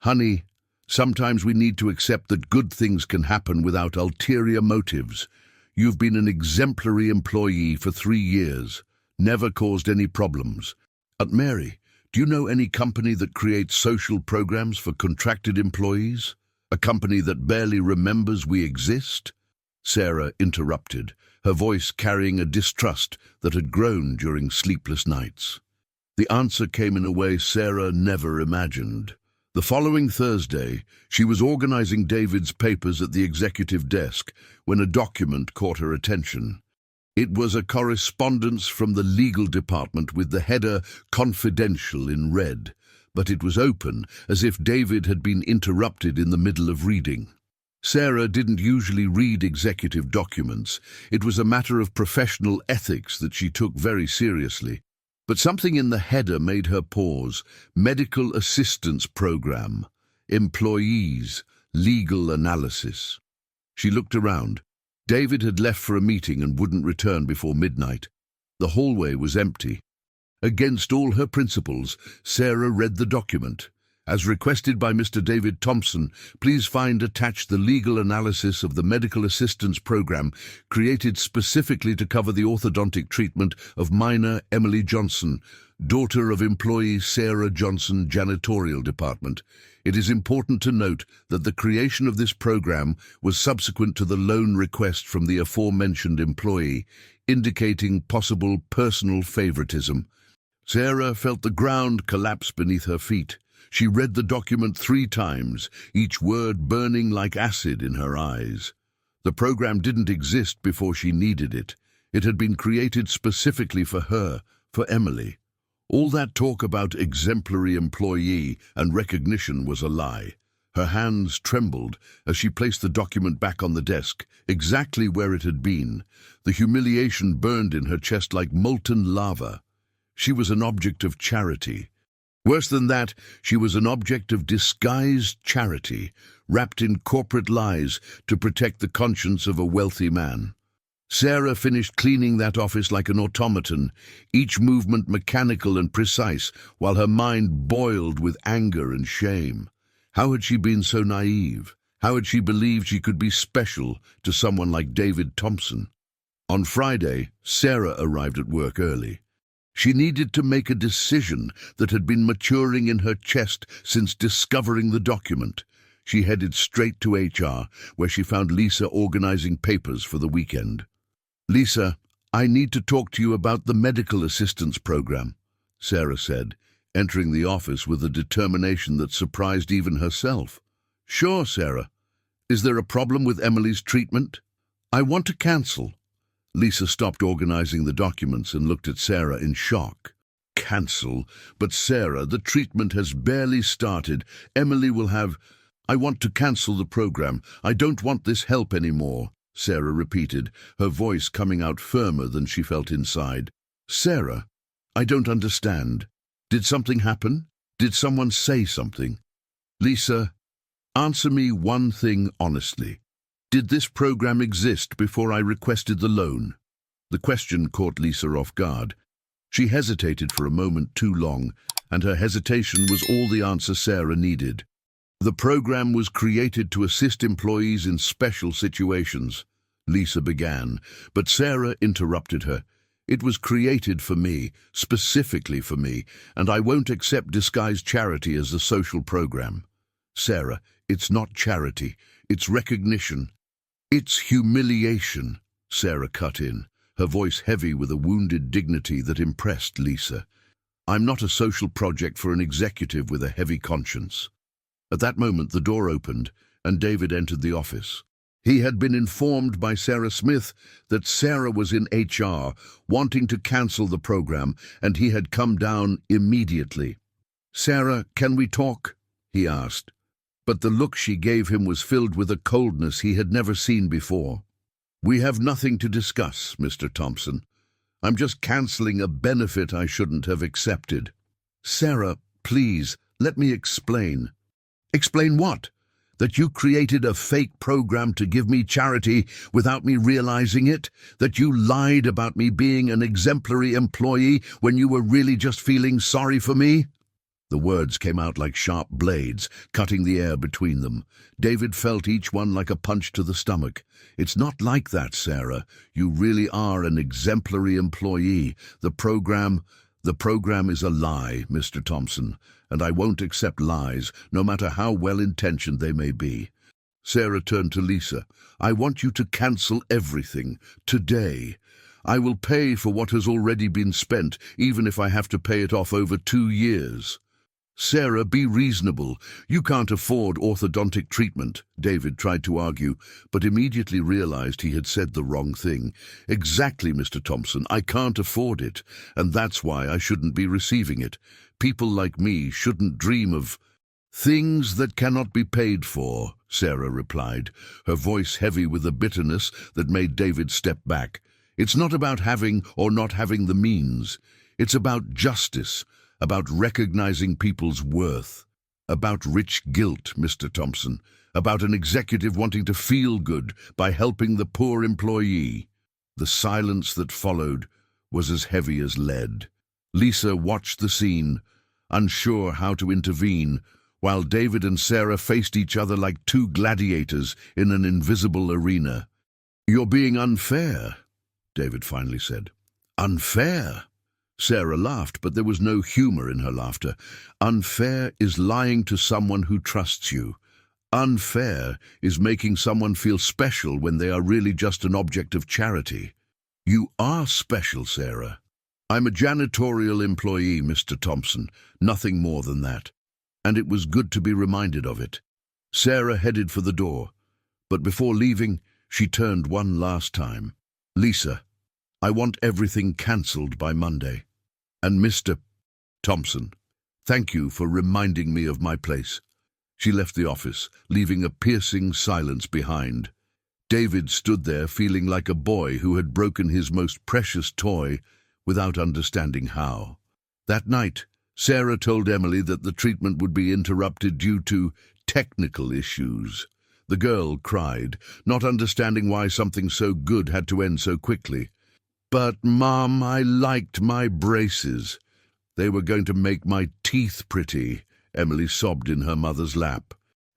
"Honey, sometimes we need to accept that good things can happen without ulterior motives. You've been an exemplary employee for 3 years, never caused any problems. Aunt Mary, do you know any company that creates social programs for contracted employees? A company that barely remembers we exist?" Sarah interrupted, her voice carrying a distrust that had grown during sleepless nights. The answer came in a way Sarah never imagined. The following Thursday, she was organizing David's papers at the executive desk when a document caught her attention. It was a correspondence from the legal department with the header "Confidential" in red, but it was open, as if David had been interrupted in the middle of reading. Sarah didn't usually read executive documents. It was a matter of professional ethics that she took very seriously. But something in the header made her pause. Medical Assistance Program. Employees. Legal Analysis. She looked around. David had left for a meeting and wouldn't return before midnight. The hallway was empty. Against all her principles, Sarah read the document. "As requested by Mr. David Thompson, please find attached the legal analysis of the medical assistance program created specifically to cover the orthodontic treatment of minor Emily Johnson, daughter of employee Sarah Johnson, janitorial department. It is important to note that the creation of this program was subsequent to the loan request from the aforementioned employee, indicating possible personal favoritism." Sarah felt the ground collapse beneath her feet. She read the document 3 times, each word burning like acid in her eyes. The program didn't exist before she needed it. It had been created specifically for her, for Emily. All that talk about exemplary employee and recognition was a lie. Her hands trembled as she placed the document back on the desk, exactly where it had been. The humiliation burned in her chest like molten lava. She was an object of charity. Worse than that, she was an object of disguised charity, wrapped in corporate lies to protect the conscience of a wealthy man. Sarah finished cleaning that office like an automaton, each movement mechanical and precise, while her mind boiled with anger and shame. How had she been so naive? How had she believed she could be special to someone like David Thompson? On Friday, Sarah arrived at work early. She needed to make a decision that had been maturing in her chest since discovering the document. She headed straight to HR, where she found Lisa organizing papers for the weekend. "Lisa, I need to talk to you about the medical assistance program," Sarah said, entering the office with a determination that surprised even herself. "Sure, Sarah. Is there a problem with Emily's treatment?" I want to cancel. Lisa stopped organizing the documents and looked at Sarah in shock. Cancel? But Sarah, the treatment has barely started. Emily will have... I want to cancel the program. I don't want this help anymore, Sarah repeated, her voice coming out firmer than she felt inside. Sarah, I don't understand. Did something happen? Did someone say something? Lisa, answer me one thing honestly. Did this program exist before I requested the loan? The question caught Lisa off guard. She hesitated for a moment too long, and her hesitation was all the answer Sarah needed. The program was created to assist employees in special situations, Lisa began, but Sarah interrupted her. It was created for me, specifically for me, and I won't accept disguised charity as a social program. Sarah, it's not charity, it's recognition. It's humiliation, Sarah cut in, her voice heavy with a wounded dignity that impressed Lisa. I'm not a social project for an executive with a heavy conscience. At that moment the door opened and David entered the office. He had been informed by Sarah Smith that Sarah was in HR, wanting to cancel the program, and he had come down immediately. Sarah, can we talk? He asked. But the look she gave him was filled with a coldness he had never seen before. We have nothing to discuss, Mr. Thompson. I'm just cancelling a benefit I shouldn't have accepted. Sarah, please, let me explain. Explain what? That you created a fake program to give me charity without me realizing it? That you lied about me being an exemplary employee when you were really just feeling sorry for me? The words came out like sharp blades, cutting the air between them. David felt each one like a punch to the stomach. It's not like that, Sarah. You really are an exemplary employee. The program is a lie, Mr. Thompson, and I won't accept lies, no matter how well-intentioned they may be. Sarah turned to Lisa. I want you to cancel everything, today. I will pay for what has already been spent, even if I have to pay it off over 2 years. Sarah, be reasonable. You can't afford orthodontic treatment, David tried to argue, but immediately realized he had said the wrong thing. Exactly, Mr. Thompson, I can't afford it, and that's why I shouldn't be receiving it. People like me shouldn't dream of things that cannot be paid for, Sarah replied, her voice heavy with a bitterness that made David step back. It's not about having or not having the means. It's about justice. About recognizing people's worth, about rich guilt, Mr. Thompson, about an executive wanting to feel good by helping the poor employee. The silence that followed was as heavy as lead. Lisa watched the scene, unsure how to intervene, while David and Sarah faced each other like two gladiators in an invisible arena. You're being unfair, David finally said. Unfair? Sarah laughed, but there was no humor in her laughter. Unfair is lying to someone who trusts you. Unfair is making someone feel special when they are really just an object of charity. You are special, Sarah. I'm a janitorial employee, Mr. Thompson, nothing more than that. And it was good to be reminded of it. Sarah headed for the door, but before leaving, she turned one last time. Lisa, I want everything cancelled by Monday. And Mr. Thompson, thank you for reminding me of my place. She left the office, leaving a piercing silence behind. David stood there feeling like a boy who had broken his most precious toy without understanding how. That night, Sarah told Emily that the treatment would be interrupted due to technical issues. The girl cried, not understanding why something so good had to end so quickly. But, Mom, I liked my braces. They were going to make my teeth pretty, Emily sobbed in her mother's lap.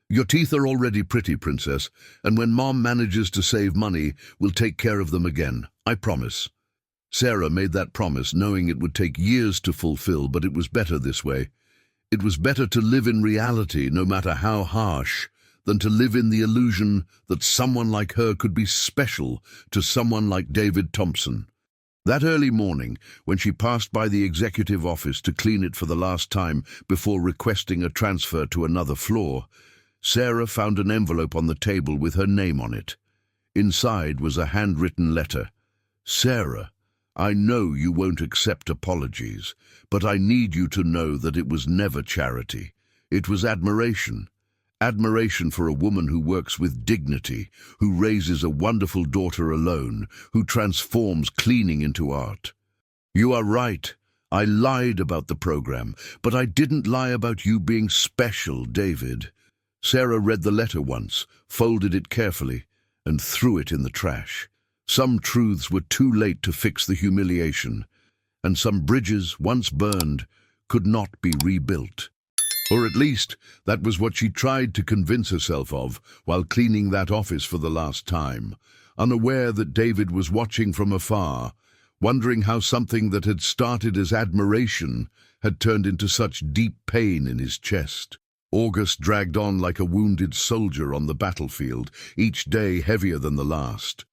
Your teeth are already pretty, Princess, and when Mom manages to save money, we'll take care of them again, I promise. Sarah made that promise, knowing it would take years to fulfill, but it was better this way. It was better to live in reality, no matter how harsh, than to live in the illusion that someone like her could be special to someone like David Thompson. That early morning, when she passed by the executive office to clean it for the last time before requesting a transfer to another floor, Sarah found an envelope on the table with her name on it. Inside was a handwritten letter. "Sarah, I know you won't accept apologies, but I need you to know that it was never charity. It was admiration. Admiration for a woman who works with dignity, who raises a wonderful daughter alone, who transforms cleaning into art. You are right. I lied about the program, but I didn't lie about you being special, David." Sarah read the letter once, folded it carefully, and threw it in the trash. Some truths were too late to fix the humiliation, and some bridges, once burned, could not be rebuilt. Or at least, that was what she tried to convince herself of while cleaning that office for the last time, unaware that David was watching from afar, wondering how something that had started as admiration had turned into such deep pain in his chest. August dragged on like a wounded soldier on the battlefield, each day heavier than the last.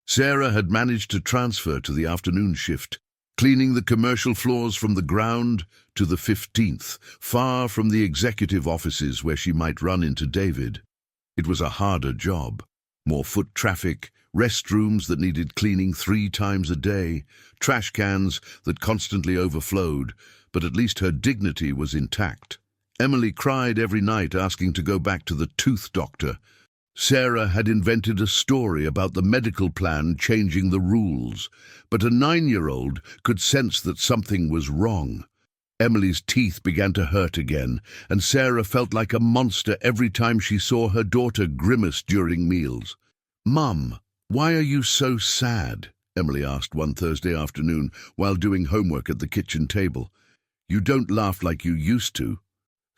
Sarah had managed to transfer to the afternoon shift, cleaning the commercial floors from the ground to the 15th, far from the executive offices where she might run into David. It was a harder job. More foot traffic, restrooms that needed cleaning 3 times a day, trash cans that constantly overflowed, but at least her dignity was intact. Emily cried every night asking to go back to the tooth doctor. Sarah had invented a story about the medical plan changing the rules, but a 9-year-old could sense that something was wrong. Emily's teeth began to hurt again, and Sarah felt like a monster every time she saw her daughter grimace during meals. "Mum, why are you so sad?" Emily asked one Thursday afternoon while doing homework at the kitchen table. "You don't laugh like you used to."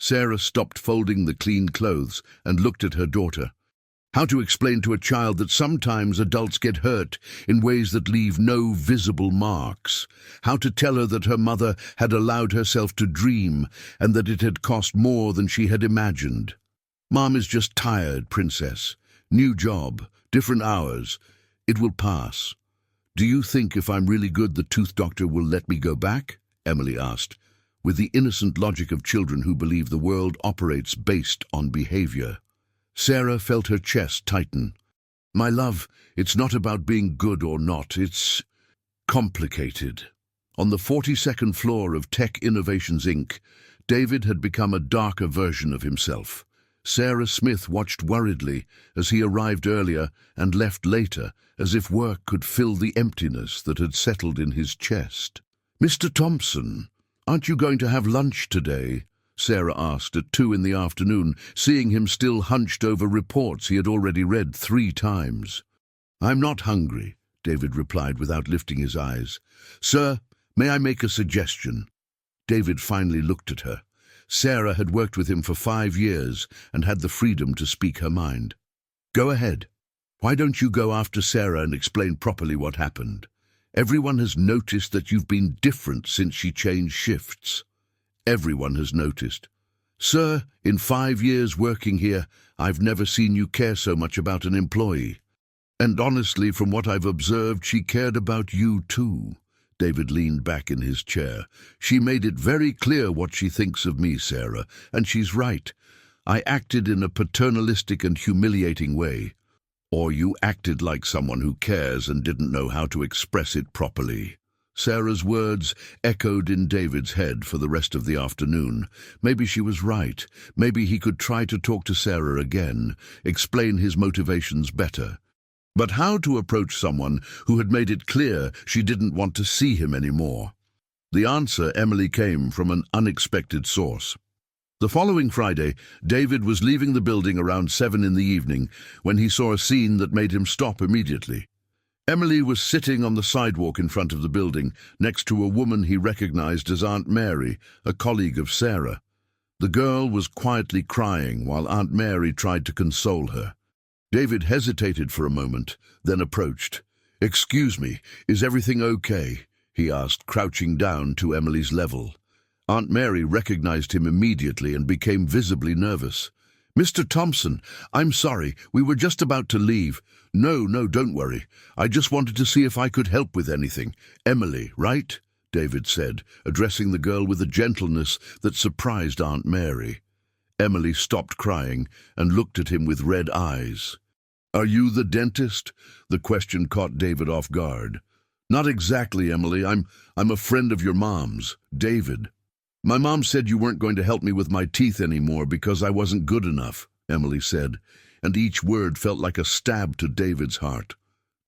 Sarah stopped folding the clean clothes and looked at her daughter. How to explain to a child that sometimes adults get hurt in ways that leave no visible marks? How to tell her that her mother had allowed herself to dream and that it had cost more than she had imagined? "Mom is just tired, princess. New job, different hours. It will pass." "Do you think if I'm really good the tooth doctor will let me go back?" Emily asked, with the innocent logic of children who believe the world operates based on behavior. Sarah felt her chest tighten. "My love, it's not about being good or not, it's complicated." On the 42nd floor of Tech Innovations Inc., David had become a darker version of himself. Sarah Smith watched worriedly as he arrived earlier and left later, as if work could fill the emptiness that had settled in his chest. "Mr. Thompson, aren't you going to have lunch today?" Sarah asked at 2 in the afternoon, seeing him still hunched over reports he had already read 3 times. "I'm not hungry," David replied without lifting his eyes. "Sir, may I make a suggestion?" David finally looked at her. Sarah had worked with him for 5 years and had the freedom to speak her mind. "Go ahead. Why don't you go after Sarah and explain properly what happened? Everyone has noticed that you've been different since she changed shifts." "Everyone has noticed." "Sir, in 5 years working here, I've never seen you care so much about an employee. And honestly, from what I've observed, she cared about you too." David leaned back in his chair. "She made it very clear what she thinks of me, Sarah, and she's right. I acted in a paternalistic and humiliating way. Or you acted like someone who cares and didn't know how to express it properly." Sarah's words echoed in David's head for the rest of the afternoon. Maybe she was right. Maybe he could try to talk to Sarah again, explain his motivations better. But how to approach someone who had made it clear she didn't want to see him anymore? The answer, Emily, came from an unexpected source. The following Friday, David was leaving the building around 7 in the evening when he saw a scene that made him stop immediately. Emily was sitting on the sidewalk in front of the building, next to a woman he recognized as Aunt Mary, a colleague of Sarah. The girl was quietly crying while Aunt Mary tried to console her. David hesitated for a moment, then approached. "Excuse me, is everything okay?" he asked, crouching down to Emily's level. Aunt Mary recognized him immediately and became visibly nervous. "Mr. Thompson, I'm sorry, we were just about to leave." No, don't worry. I just wanted to see if I could help with anything." "Emily, right?" David said, addressing the girl with a gentleness that surprised Aunt Mary. Emily stopped crying and looked at him with red eyes. Are you the dentist? The question caught David off guard. Not exactly, Emily. I'm a friend of your mom's, David. My mom said you weren't going to help me with my teeth anymore because I wasn't good enough, Emily said, and each word felt like a stab to David's heart.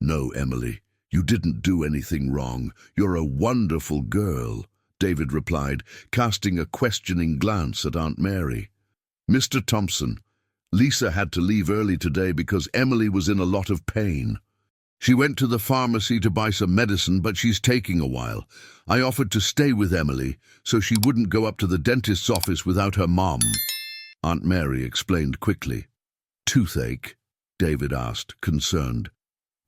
No, Emily, you didn't do anything wrong. You're a wonderful girl, David replied, casting a questioning glance at Aunt Mary. Mr. Thompson, Lisa had to leave early today because Emily was in a lot of pain. She went to the pharmacy to buy some medicine, but she's taking a while. I offered to stay with Emily so she wouldn't go up to the dentist's office without her mom. Aunt Mary explained quickly. Toothache? David asked, concerned.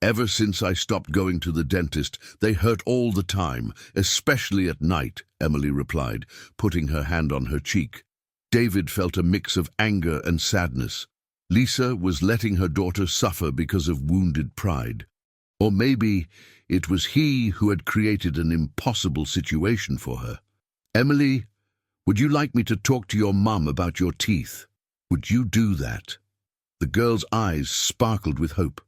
Ever since I stopped going to the dentist, they hurt all the time, especially at night, Emily replied, putting her hand on her cheek. David felt a mix of anger and sadness. Lisa was letting her daughter suffer because of wounded pride. Or maybe it was he who had created an impossible situation for her. Emily, would you like me to talk to your mum about your teeth? Would you do that? The girl's eyes sparkled with hope.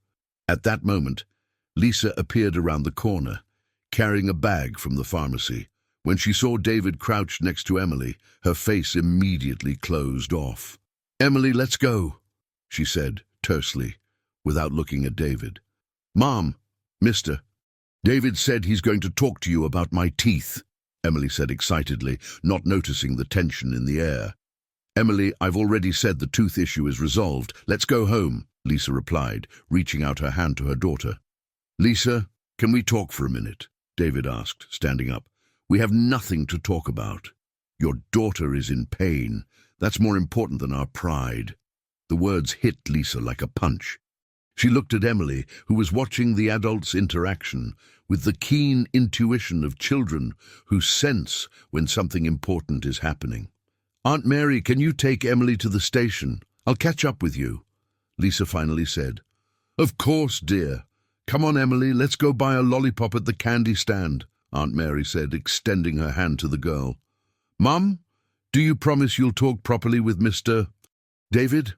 At that moment, Lisa appeared around the corner, carrying a bag from the pharmacy. When she saw David crouched next to Emily, her face immediately closed off. Emily, let's go, she said tersely, without looking at David. Mom, mister, David said he's going to talk to you about my teeth, Emily said excitedly, not noticing the tension in the air. Emily, I've already said the tooth issue is resolved. Let's go home, Lisa replied, reaching out her hand to her daughter. Lisa, can we talk for a minute? David asked, standing up. We have nothing to talk about. Your daughter is in pain. That's more important than our pride. The words hit Lisa like a punch. She looked at Emily, who was watching the adults' interaction with the keen intuition of children who sense when something important is happening. Aunt Mary, can you take Emily to the station? I'll catch up with you, Lisa finally said. Of course, dear. Come on, Emily, let's go buy a lollipop at the candy stand, Aunt Mary said, extending her hand to the girl. Mum, do you promise you'll talk properly with Mr. David?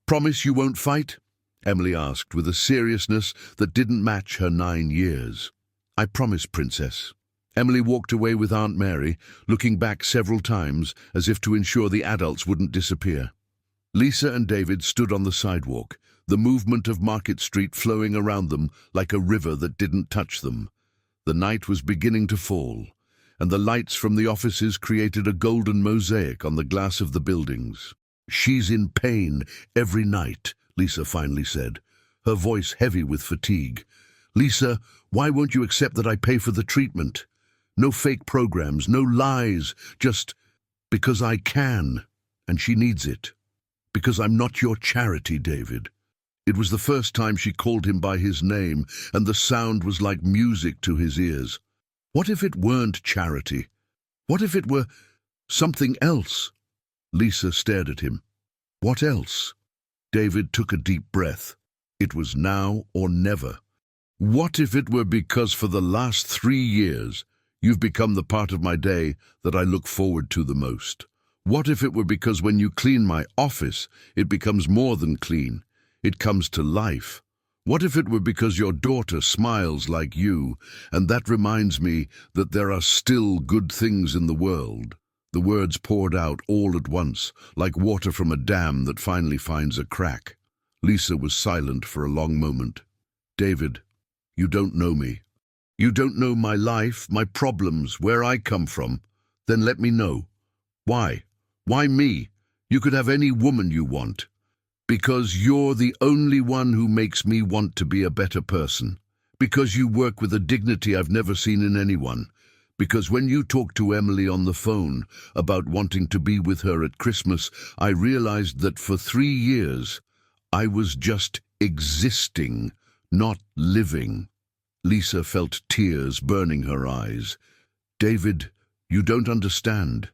Promise you won't fight? Emily asked with a seriousness that didn't match her 9 years. I promise, Princess. Emily walked away with Aunt Mary, looking back several times as if to ensure the adults wouldn't disappear. Lisa and David stood on the sidewalk, the movement of Market Street flowing around them like a river that didn't touch them. The night was beginning to fall, and the lights from the offices created a golden mosaic on the glass of the buildings. She's in pain every night, Lisa finally said, her voice heavy with fatigue. Lisa, why won't you accept that I pay for the treatment? No fake programs, no lies, just because I can, and she needs it. Because I'm not your charity, David. It was the first time she called him by his name, and the sound was like music to his ears. What if it weren't charity? What if it were something else? Lisa stared at him. What else? David took a deep breath. It was now or never. What if it were because for the last 3 years you've become the part of my day that I look forward to the most? What if it were because when you clean my office, it becomes more than clean? It comes to life. What if it were because your daughter smiles like you, and that reminds me that there are still good things in the world? The words poured out all at once, like water from a dam that finally finds a crack. Lisa was silent for a long moment. David, you don't know me. You don't know my life, my problems, where I come from. Then let me know. Why? Why me? You could have any woman you want. Because you're the only one who makes me want to be a better person. Because you work with a dignity I've never seen in anyone. Because when you talked to Emily on the phone about wanting to be with her at Christmas, I realized that for 3 years, I was just existing, not living. Lisa felt tears burning her eyes. David, you don't understand.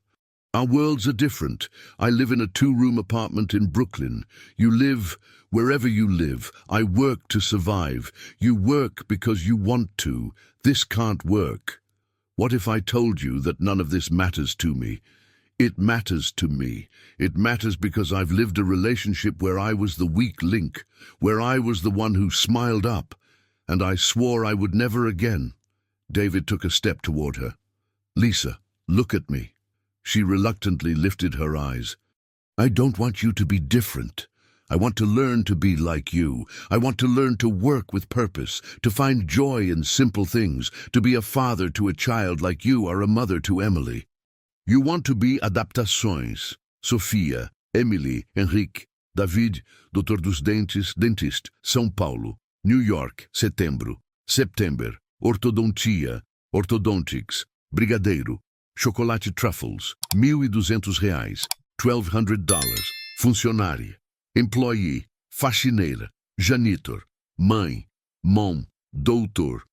Our worlds are different. I live in a 2-room apartment in Brooklyn. You live wherever you live. I work to survive. You work because you want to. This can't work. What if I told you that none of this matters to me? It matters to me. It matters because I've lived a relationship where I was the weak link, where I was the one who smiled up, and I swore I would never again. David took a step toward her. Lisa, look at me. She reluctantly lifted her eyes. I don't want you to be different. I want to learn to be like you. I want to learn to work with purpose, to find joy in simple things, to be a father to a child like you are a mother to Emily. You want to be adaptações. Sofia, Emily, Henrique, David, Doutor dos Dentes, Dentist, São Paulo, New York, setembro, September, ortodontia, ortodontics, brigadeiro, chocolate truffles, R$ 1.200, $1,200, funcionária, employee, faxineira, janitor, mãe, mom, doutor,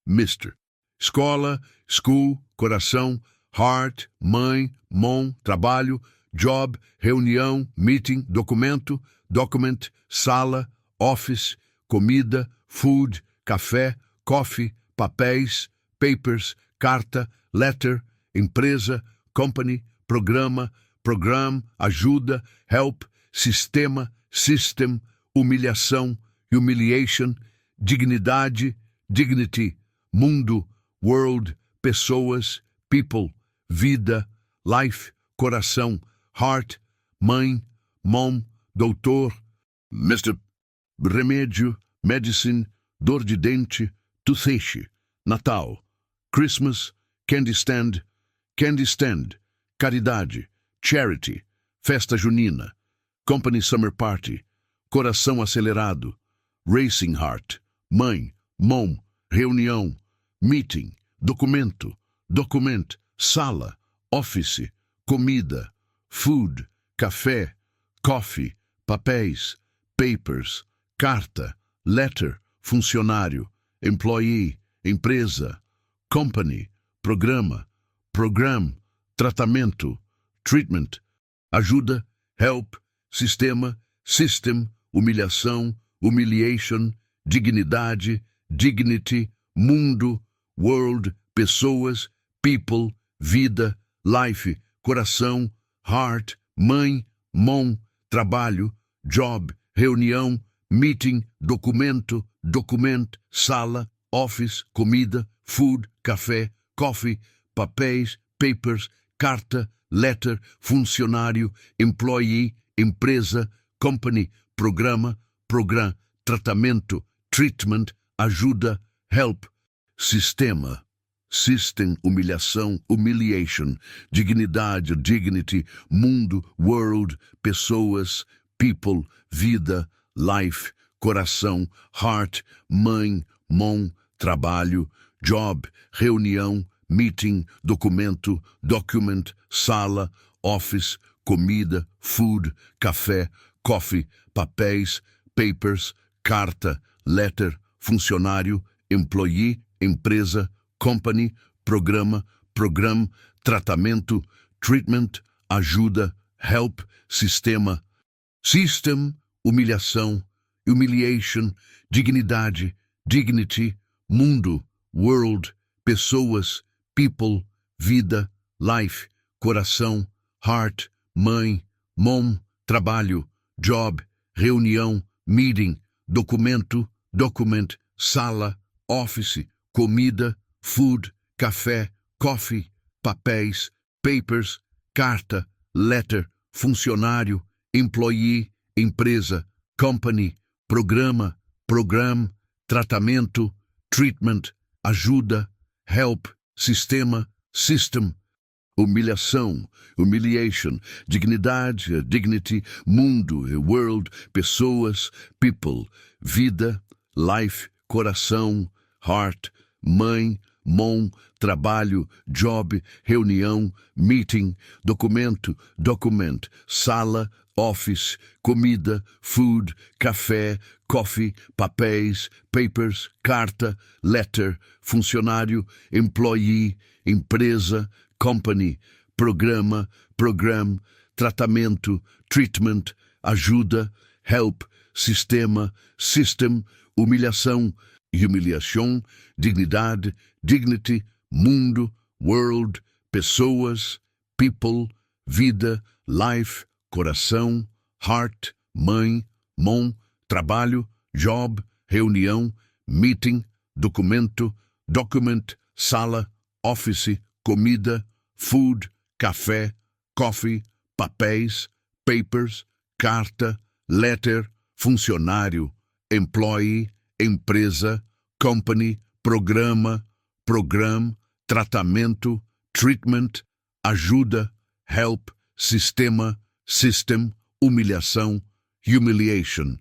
Mr. Escola, school, coração, heart, mãe, mom, trabalho, job, reunião, meeting, documento, document, sala, office, comida, food, café, coffee, papéis, papers, carta, letter, empresa, company, programa, program, ajuda, help, sistema, system, humilhação, humiliation, dignidade, dignity, mundo, world, pessoas, people, vida, life, coração, heart, mãe, mom, doutor, Mr. Remédio, medicine, dor de dente, toothache, Natal, Christmas, candy stand, caridade, charity, festa junina, company summer party, coração acelerado, racing heart, mãe, mom, reunião, meeting, documento, document, sala, office, comida, food, café, coffee, papéis, papers, carta, letter, funcionário, employee, empresa, company, programa, program, tratamento, treatment, ajuda, help, sistema, system, humilhação, humiliation, dignidade, dignity, mundo, world, pessoas, people, vida, life, coração, heart, mãe, mom, trabalho, job, reunião, meeting, documento, document, sala, office, comida, food, café, coffee, papéis, papers, carta, letter, funcionário, employee, empresa, company, programa, program, tratamento, treatment, ajuda, help, sistema, system, humilhação, humiliation, dignidade, dignity, mundo, world, pessoas, people, vida, life, coração, heart, mãe, mom, trabalho, job, reunião, meeting, documento, document, sala, office, comida, food, café, coffee, papéis, papers, carta, letter, funcionário, employee, empresa, company, programa, program, tratamento, treatment, ajuda, help, sistema, system, humilhação, humiliation, dignidade, dignity, mundo, world, pessoas, people, vida, life, coração, heart, mãe, mom, trabalho, job, reunião, meeting, documento, document, sala, office, comida, food, café, coffee, papéis, papers, carta, letter, funcionário, employee, empresa, company, programa, program, tratamento, treatment, ajuda, help, sistema, system, humilhação, humiliation, dignidade, dignity, mundo, world, pessoas, people, vida, life, coração, heart, mãe, mom, trabalho, job, reunião, meeting, documento, document, sala, office, comida, food, café, coffee, papéis, papers, carta, letter, funcionário, employee, empresa, company, programa, program, tratamento, treatment, ajuda, help, sistema, system, humilhação, humiliação, dignidade, dignity, mundo, world, pessoas, people, vida, life, coração, heart, mãe, mom, trabalho, job, reunião, meeting, documento, document, sala, office, comida, food, café, coffee, papéis, papers, carta, letter, funcionário, employee, empresa, company, programa, program, tratamento, treatment, ajuda, help, sistema, system, humilhação, humiliation.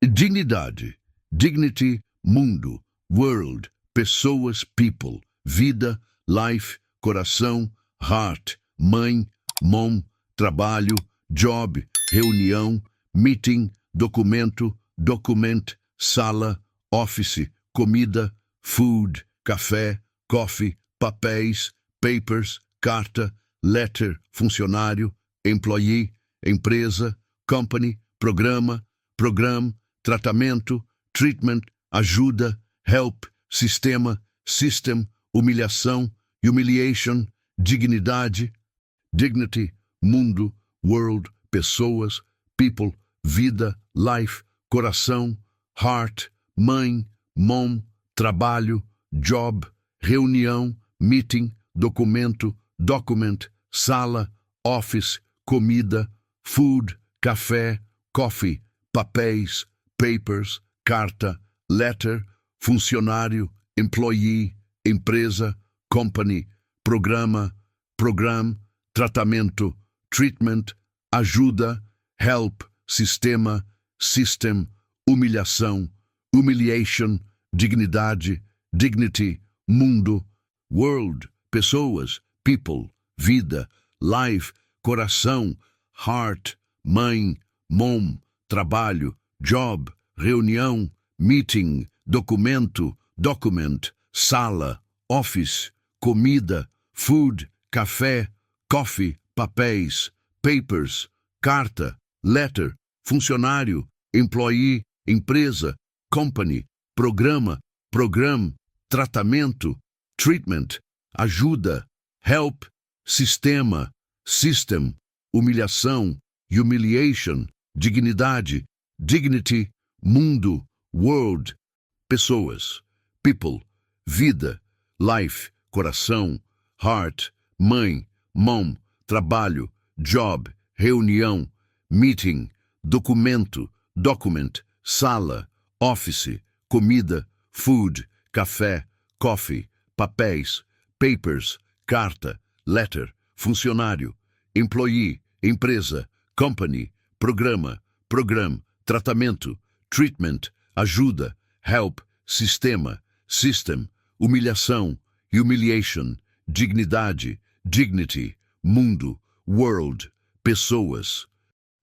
Dignidade, dignity, mundo, world, pessoas, people, vida, life, coração, heart, mãe, mom, trabalho, job, reunião, meeting, documento, document, sala, office, comida, food, café, coffee, papéis, papers, carta, letter, funcionário, employee, empresa, company, programa, program, tratamento, treatment, ajuda, help, sistema, system, humilhação, humiliation, dignidade, dignity, mundo, world, pessoas, people, vida, life, coração, heart, mãe, mom, trabalho, job, reunião, meeting, documento, document, sala, office, comida, food, café, coffee, papéis, papers, carta, letter, funcionário, employee, empresa, company, programa, program, tratamento, treatment, ajuda, help, sistema, system, humilhação, humiliation, dignidade, dignity, mundo, world, pessoas, people, vida, life, coração, heart, mãe, mom, trabalho, job, reunião, meeting, documento, document, sala, office, comida, food, café, coffee, papéis, papers, carta, letter, funcionário, employee, empresa, company, programa, program, tratamento, treatment, ajuda, help, sistema, system, humilhação, humiliation, dignidade, dignity, mundo, world, pessoas, people, vida, life, coração, heart, mãe, mom, trabalho, job, reunião, meeting, documento, document, sala, office, comida, food, café, coffee, papéis, papers, carta, letter, funcionário, employee, empresa, company, programa, program, tratamento, treatment, ajuda, help, sistema, system, humilhação, humiliation, dignidade, dignity, mundo, world, pessoas,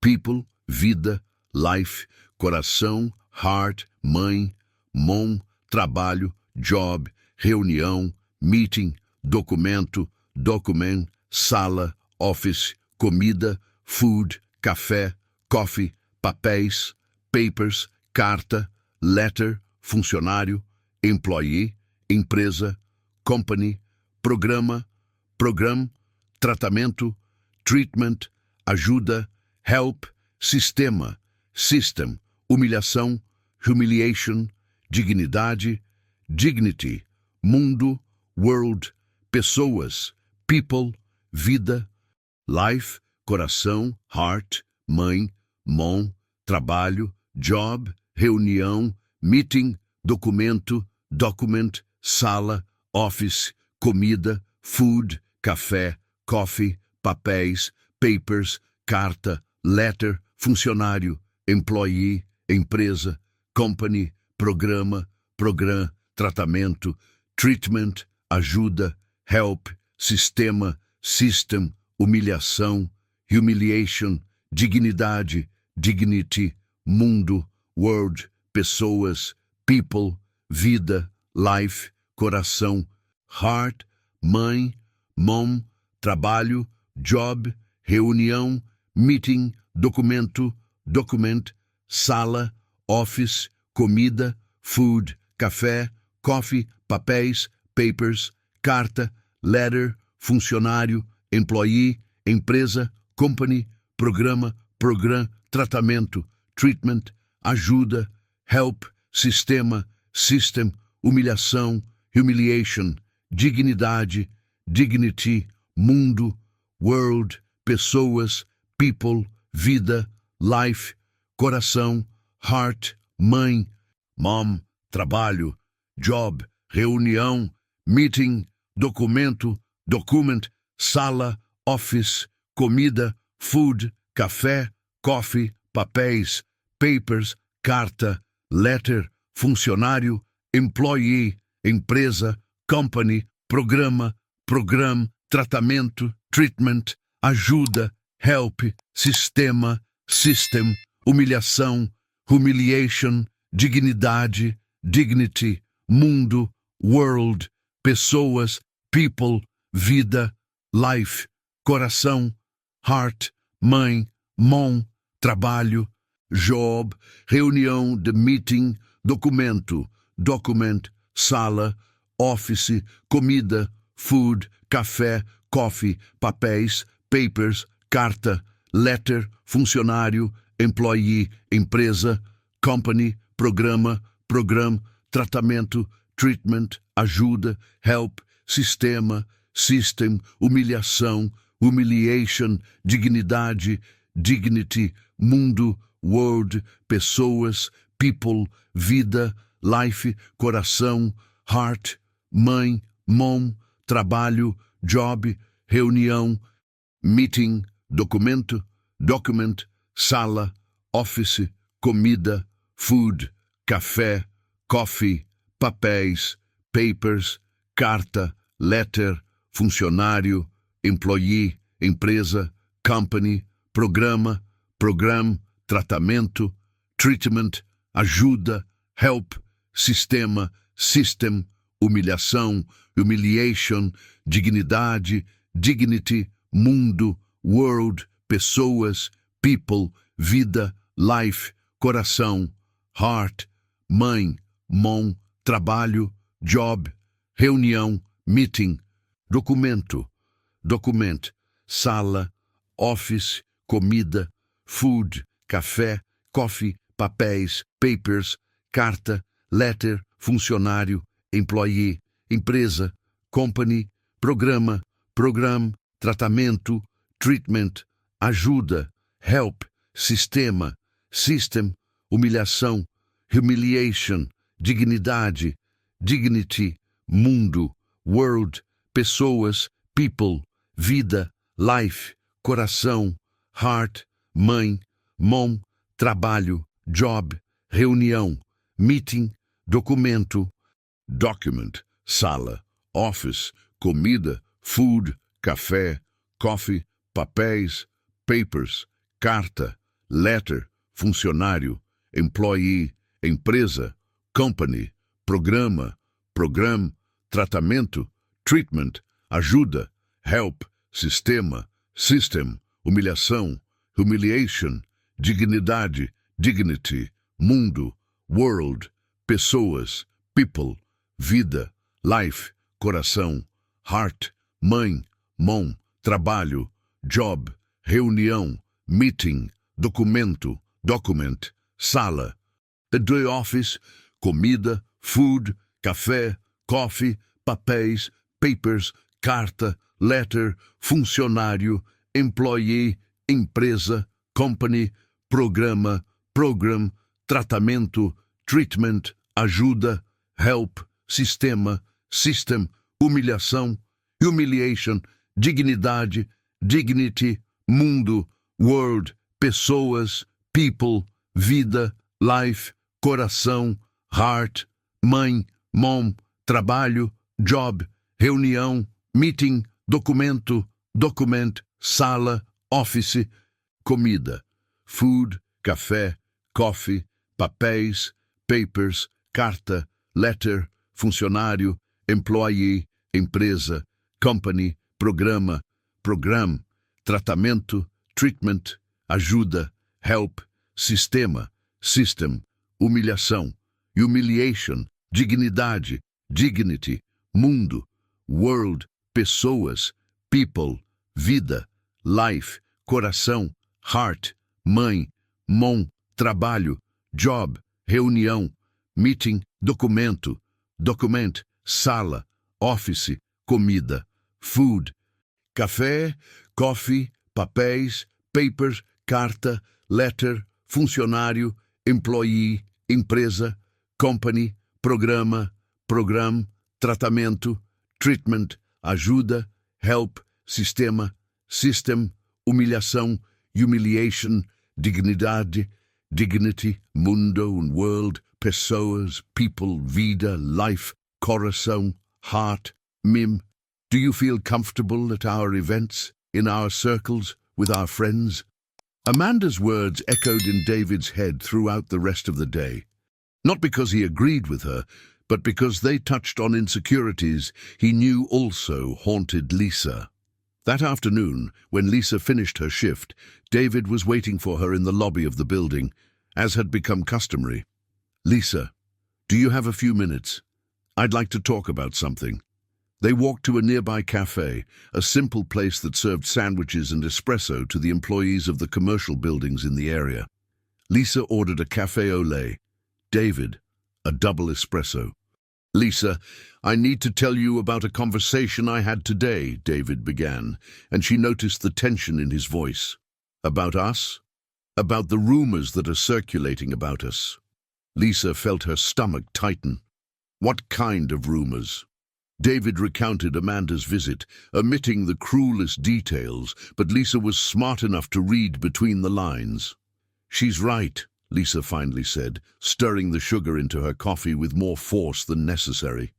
people, vida, life, coração, heart, mãe, mom, trabalho, job, reunião, meeting, documento, document, sala, office, comida, food, café, coffee, papéis, papers, carta, letter, funcionário, employee, empresa, company, programa, program, tratamento, treatment, ajuda, help, sistema, system, humilhação, humiliation, dignidade, dignity, mundo, world, pessoas, people, vida, life, coração, heart, mãe, mom, trabalho, job, reunião, meeting, documento, document, sala, office, comida, food, café, coffee, papéis, papers, carta, letter, funcionário, employee, empresa, company, programa, program, tratamento, treatment, ajuda, help, sistema, system, humilhação, humiliation, dignidade, dignity, mundo, world, pessoas, people, vida, life, coração, heart, mãe, mom, trabalho, job, reunião, meeting, documento, document, sala, office, comida, food, café, coffee, papéis, papers, carta, letter, funcionário, employee, empresa, company, programa, program, tratamento, treatment, ajuda, help, sistema, system, humilhação, humiliation, dignidade, dignity, mundo, world, pessoas, people, vida, life, coração, heart, mãe, mom, trabalho, job, reunião, meeting, documento, document, sala, office, comida, food, café, coffee, papéis, papers, carta, letter, funcionário, employee, empresa, company, programa, program, tratamento, treatment, ajuda, help, sistema, system, humilhação, humiliation, dignidade, dignity, mundo, world, pessoas, people, vida, life, coração, heart, mãe, mom, trabalho, job, reunião de meeting, documento, document, sala, office, comida, food, café, coffee, papéis, papers, carta, letter, funcionário, employee, empresa, company, programa, program, tratamento, treatment, ajuda, help, sistema, system, humilhação, humiliation, dignidade, dignity, mundo, world, pessoas, people, vida, life, coração, heart, mãe, mom, trabalho, job, reunião, meeting, documento, document, sala, office, comida, food, café, coffee, papéis, papers, carta, letter, funcionário, employee, empresa, company, programa, program, tratamento, treatment, ajuda, help, sistema, system, humilhação, humiliation, dignidade, dignity, mundo, world, pessoas, people, vida, life, coração, heart, mãe, mom, trabalho, job, reunião, meeting, documento, document, sala, office, comida, food, café, coffee, papéis, papers, carta, letter, funcionário, employee, empresa, company, programa, program, tratamento, treatment, ajuda, help, sistema, system, humilhação, humiliation, dignidade, dignity, mundo, world, pessoas, people, vida, life, coração, heart, mãe, mom, trabalho, job, reunião, meeting, documento, document, sala, office, comida, food, café, coffee, papéis, papers, carta, letter, funcionário, employee, empresa, company, programa, program, tratamento, treatment, ajuda, help, sistema, system, humilhação, humiliation, dignidade, dignity, mundo, world, pessoas, people, vida, life, coração, heart, mãe, mom, trabalho, job, reunião, meeting, documento, document, sala, the office, comida, food, café, coffee, papéis, papers, carta, letter, funcionário, employee, empresa, company, programa, program, tratamento, treatment, ajuda, help, sistema, system, humilhação, humiliation, dignidade, dignity, mundo, world, pessoas, people, vida, life, coração, heart, mãe, mom, trabalho, job, reunião, meeting, documento, document, sala, office, comida, food, café, coffee, papéis, papers, carta, letter, funcionário, employee, empresa, company, programa, program, tratamento, treatment, ajuda, help, sistema, system, humilhação, humiliation, dignidade, dignity, mundo, world, pessoas, people, vida, life, coração, heart, mãe, mão, trabalho, job, reunião, meeting, documento, document, sala, office, comida, food, café, coffee, papéis, papers, carta, letter, funcionário, employee, empresa, company, programa, program, tratamento, treatment, ajuda, help, sistema, system, humilhação, humiliation, dignidade, dignity, mundo and world, pessoas, people, vida, life, coração, heart, mim. Do you feel comfortable at our events, in our circles, with our friends? Amanda's words echoed in David's head throughout the rest of the day. Not because he agreed with her, but because they touched on insecurities he knew also haunted Lisa. That afternoon, when Lisa finished her shift, David was waiting for her in the lobby of the building, as had become customary. "Lisa, do you have a few minutes? I'd like to talk about something." They walked to a nearby cafe, a simple place that served sandwiches and espresso to the employees of the commercial buildings in the area. Lisa ordered a café au lait. David, a double espresso. "Lisa, I need to tell you about a conversation I had today," David began, and she noticed the tension in his voice. "About us? About the rumors that are circulating about us." Lisa felt her stomach tighten. What kind of rumors? David recounted Amanda's visit, omitting the cruelest details, but Lisa was smart enough to read between the lines. "She's right," Lisa finally said, stirring the sugar into her coffee with more force than necessary.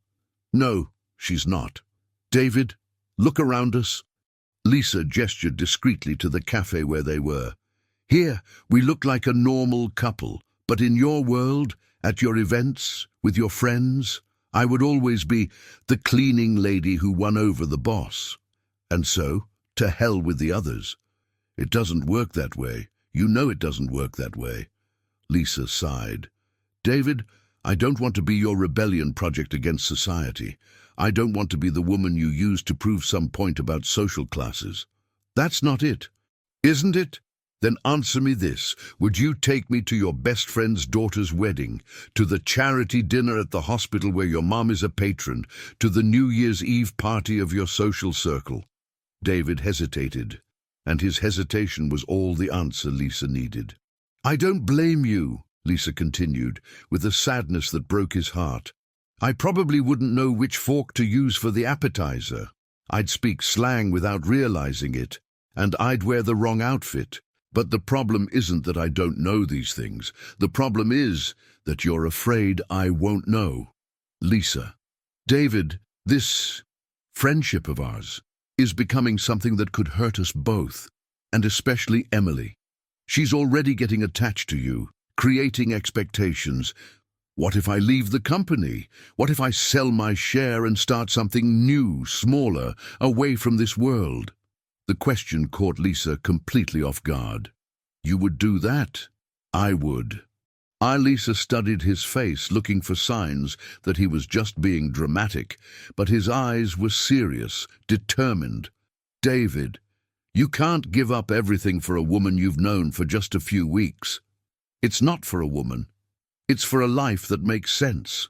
"No, she's not. David, look around us." Lisa gestured discreetly to the cafe where they were. "Here, we look like a normal couple, but in your world, at your events, with your friends, I would always be the cleaning lady who won over the boss. And so, to hell with the others. It doesn't work that way. You know it doesn't work that way." Lisa sighed. "David, I don't want to be your rebellion project against society. I don't want to be the woman you use to prove some point about social classes. That's not it. Isn't it? Then answer me this. Would you take me to your best friend's daughter's wedding, to the charity dinner at the hospital where your mom is a patron, to the New Year's Eve party of your social circle?" David hesitated, and his hesitation was all the answer Lisa needed. "I don't blame you," Lisa continued, with a sadness that broke his heart. "I probably wouldn't know which fork to use for the appetizer. I'd speak slang without realizing it, and I'd wear the wrong outfit. But the problem isn't that I don't know these things. The problem is that you're afraid I won't know." "Lisa, David, this friendship of ours is becoming something that could hurt us both, and especially Emily. She's already getting attached to you, creating expectations. What if I leave the company? What if I sell my share and start something new, smaller, away from this world?" The question caught Lisa completely off guard. "You would do that?" "I would." Lisa studied his face, looking for signs that he was just being dramatic, but his eyes were serious, determined. "David, you can't give up everything for a woman you've known for just a few weeks. It's not for a woman. It's for a life that makes sense."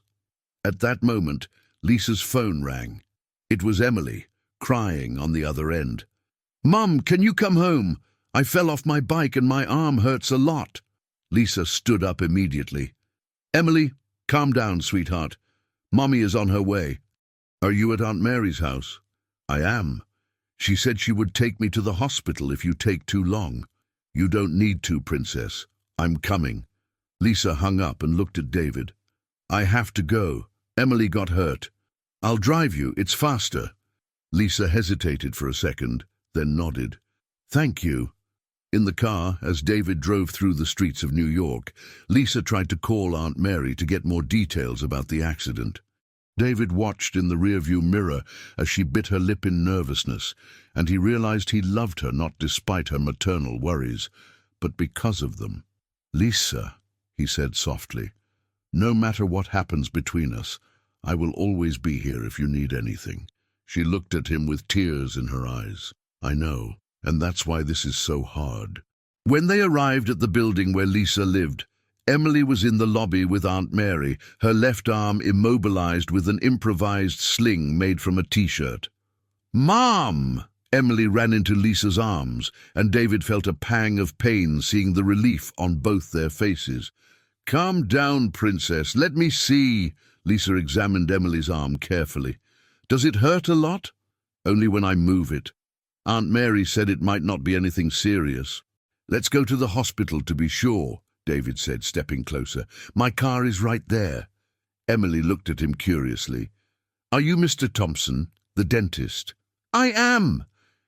At that moment, Lisa's phone rang. It was Emily, crying on the other end. "Mum, can you come home? I fell off my bike and my arm hurts a lot." Lisa stood up immediately. "Emily, calm down, sweetheart. Mommy is on her way." "Are you at Aunt Mary's house?" "I am. She said she would take me to the hospital if you take too long." "You don't need to, Princess. I'm coming." Lisa hung up and looked at David. "I have to go. Emily got hurt. I'll drive you, it's faster." Lisa hesitated for a second, then nodded. "Thank you." In the car, as David drove through the streets of New York, Lisa tried to call Aunt Mary to get more details about the accident. David watched in the rearview mirror as she bit her lip in nervousness, and he realized he loved her not despite her maternal worries, but because of them. "Lisa," he said softly, "no matter what happens between us, I will always be here if you need anything." She looked at him with tears in her eyes. "I know, And that's why this is so hard. When they arrived at the building where Lisa lived, Emily was in the lobby with Aunt Mary, her left arm immobilized with an improvised sling made from a t-shirt. "Mom!" Emily ran into Lisa's arms, and David felt a pang of pain seeing the relief on both their faces. "Calm down, Princess. Let me see." Lisa examined Emily's arm carefully. "Does it hurt a lot?" "Only when I move it. Aunt Mary said it might not be anything serious." "Let's go to the hospital to be sure," David said, stepping closer. "My car is right there." Emily looked at him curiously. "Are you Mr. Thompson, the dentist?" "I am.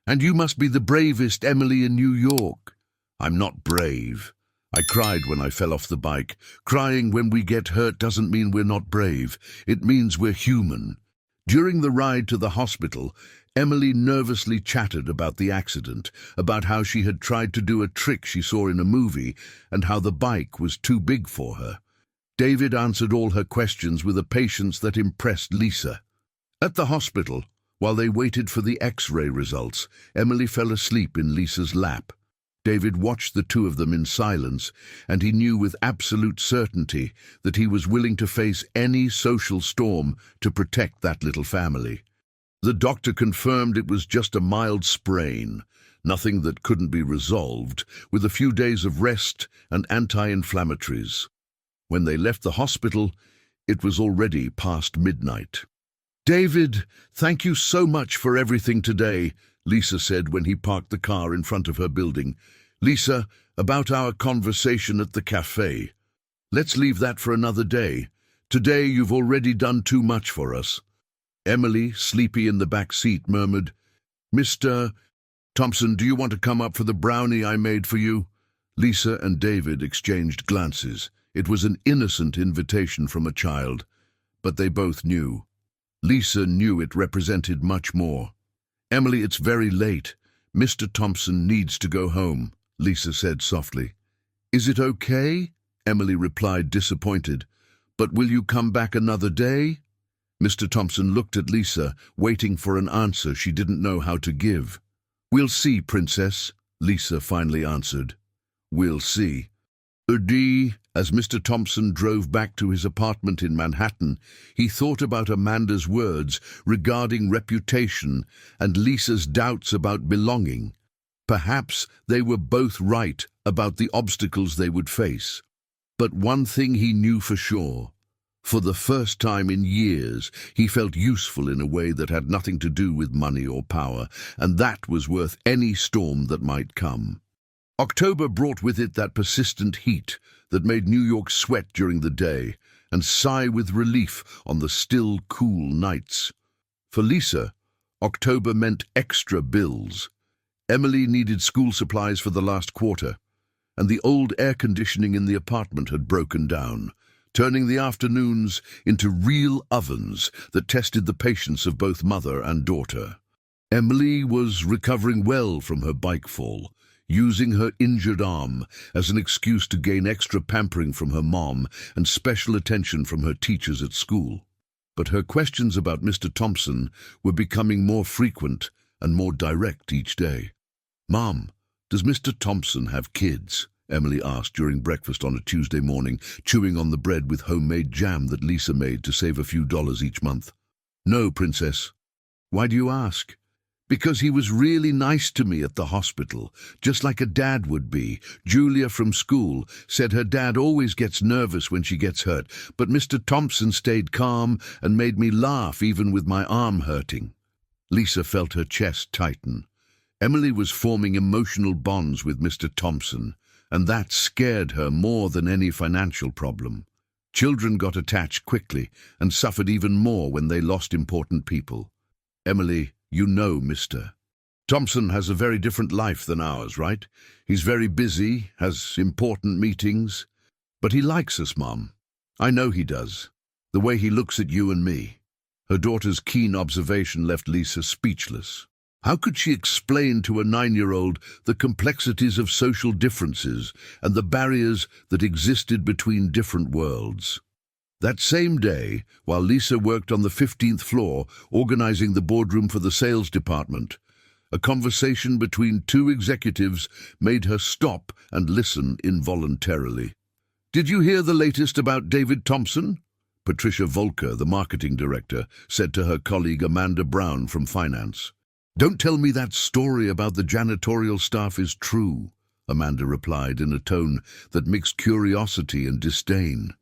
And you must be the bravest Emily in New York." "I'm not brave. I cried when I fell off the bike. Crying when we get hurt doesn't mean we're not brave. It means we're human." During the ride to the hospital, Emily nervously chattered about the accident, about how she had tried to do a trick she saw in a movie, and how the bike was too big for her. David answered all her questions with a patience that impressed Lisa. At the hospital, while they waited for the X-ray results, Emily fell asleep in Lisa's lap. David watched the two of them in silence, and he knew with absolute certainty that he was willing to face any social storm to protect that little family. The doctor confirmed it was just a mild sprain, nothing that couldn't be resolved, with a few days of rest and anti-inflammatories. When they left the hospital, it was already past midnight. "David, thank you so much for everything today," Lisa said when he parked the car in front of her building. "Lisa, about our conversation at the cafe. Let's leave that for another day. Today you've already done too much for us." Emily, sleepy in the back seat, murmured, "Mr. Thompson, do you want to come up for the brownie I made for you?" Lisa and David exchanged glances. It was an innocent invitation from a child, but they both knew. Lisa knew it represented much more. "Emily, it's very late. Mr. Thompson needs to go home," Lisa said softly. "Is it okay?" Emily replied, disappointed. "But will you come back another day?" Mr. Thompson looked at Lisa, waiting for an answer she didn't know how to give. "We'll see, Princess," Lisa finally answered. "We'll see." As Mr. Thompson drove back to his apartment in Manhattan, he thought about Amanda's words regarding reputation and Lisa's doubts about belonging. Perhaps they were both right about the obstacles they would face. But one thing he knew for sure. For the first time in years, he felt useful in a way that had nothing to do with money or power, and that was worth any storm that might come. October brought with it that persistent heat that made New York sweat during the day and sigh with relief on the still, cool nights. For Lisa, October meant extra bills. Emily needed school supplies for the last quarter, and the old air conditioning in the apartment had broken down, turning the afternoons into real ovens that tested the patience of both mother and daughter. Emily was recovering well from her bike fall, using her injured arm as an excuse to gain extra pampering from her mom and special attention from her teachers at school. But her questions about Mr. Thompson were becoming more frequent and more direct each day. "Mom, does Mr. Thompson have kids?" Emily asked during breakfast on a Tuesday morning, chewing on the bread with homemade jam that Lisa made to save a few dollars each month. "No, Princess." "Why do you ask?" "Because he was really nice to me at the hospital, just like a dad would be. Julia from school said her dad always gets nervous when she gets hurt, but Mr. Thompson stayed calm and made me laugh even with my arm hurting." Lisa felt her chest tighten. Emily was forming emotional bonds with Mr. Thompson, and that scared her more than any financial problem. Children got attached quickly and suffered even more when they lost important people. "Emily, you know Mr. Thompson has a very different life than ours, right? He's very busy, has important meetings. But he likes us, Mom. I know he does. The way he looks at you and me." Her daughter's keen observation left Lisa speechless. How could she explain to a 9-year-old the complexities of social differences and the barriers that existed between different worlds? That same day, while Lisa worked on the 15th floor, organizing the boardroom for the sales department, A conversation between two executives made her stop and listen involuntarily. "Did you hear the latest about David Thompson?" Patricia Volker, the marketing director, said to her colleague Amanda Brown from finance. "Don't tell me that story about the janitorial staff is true," Amanda replied in a tone that mixed curiosity and disdain.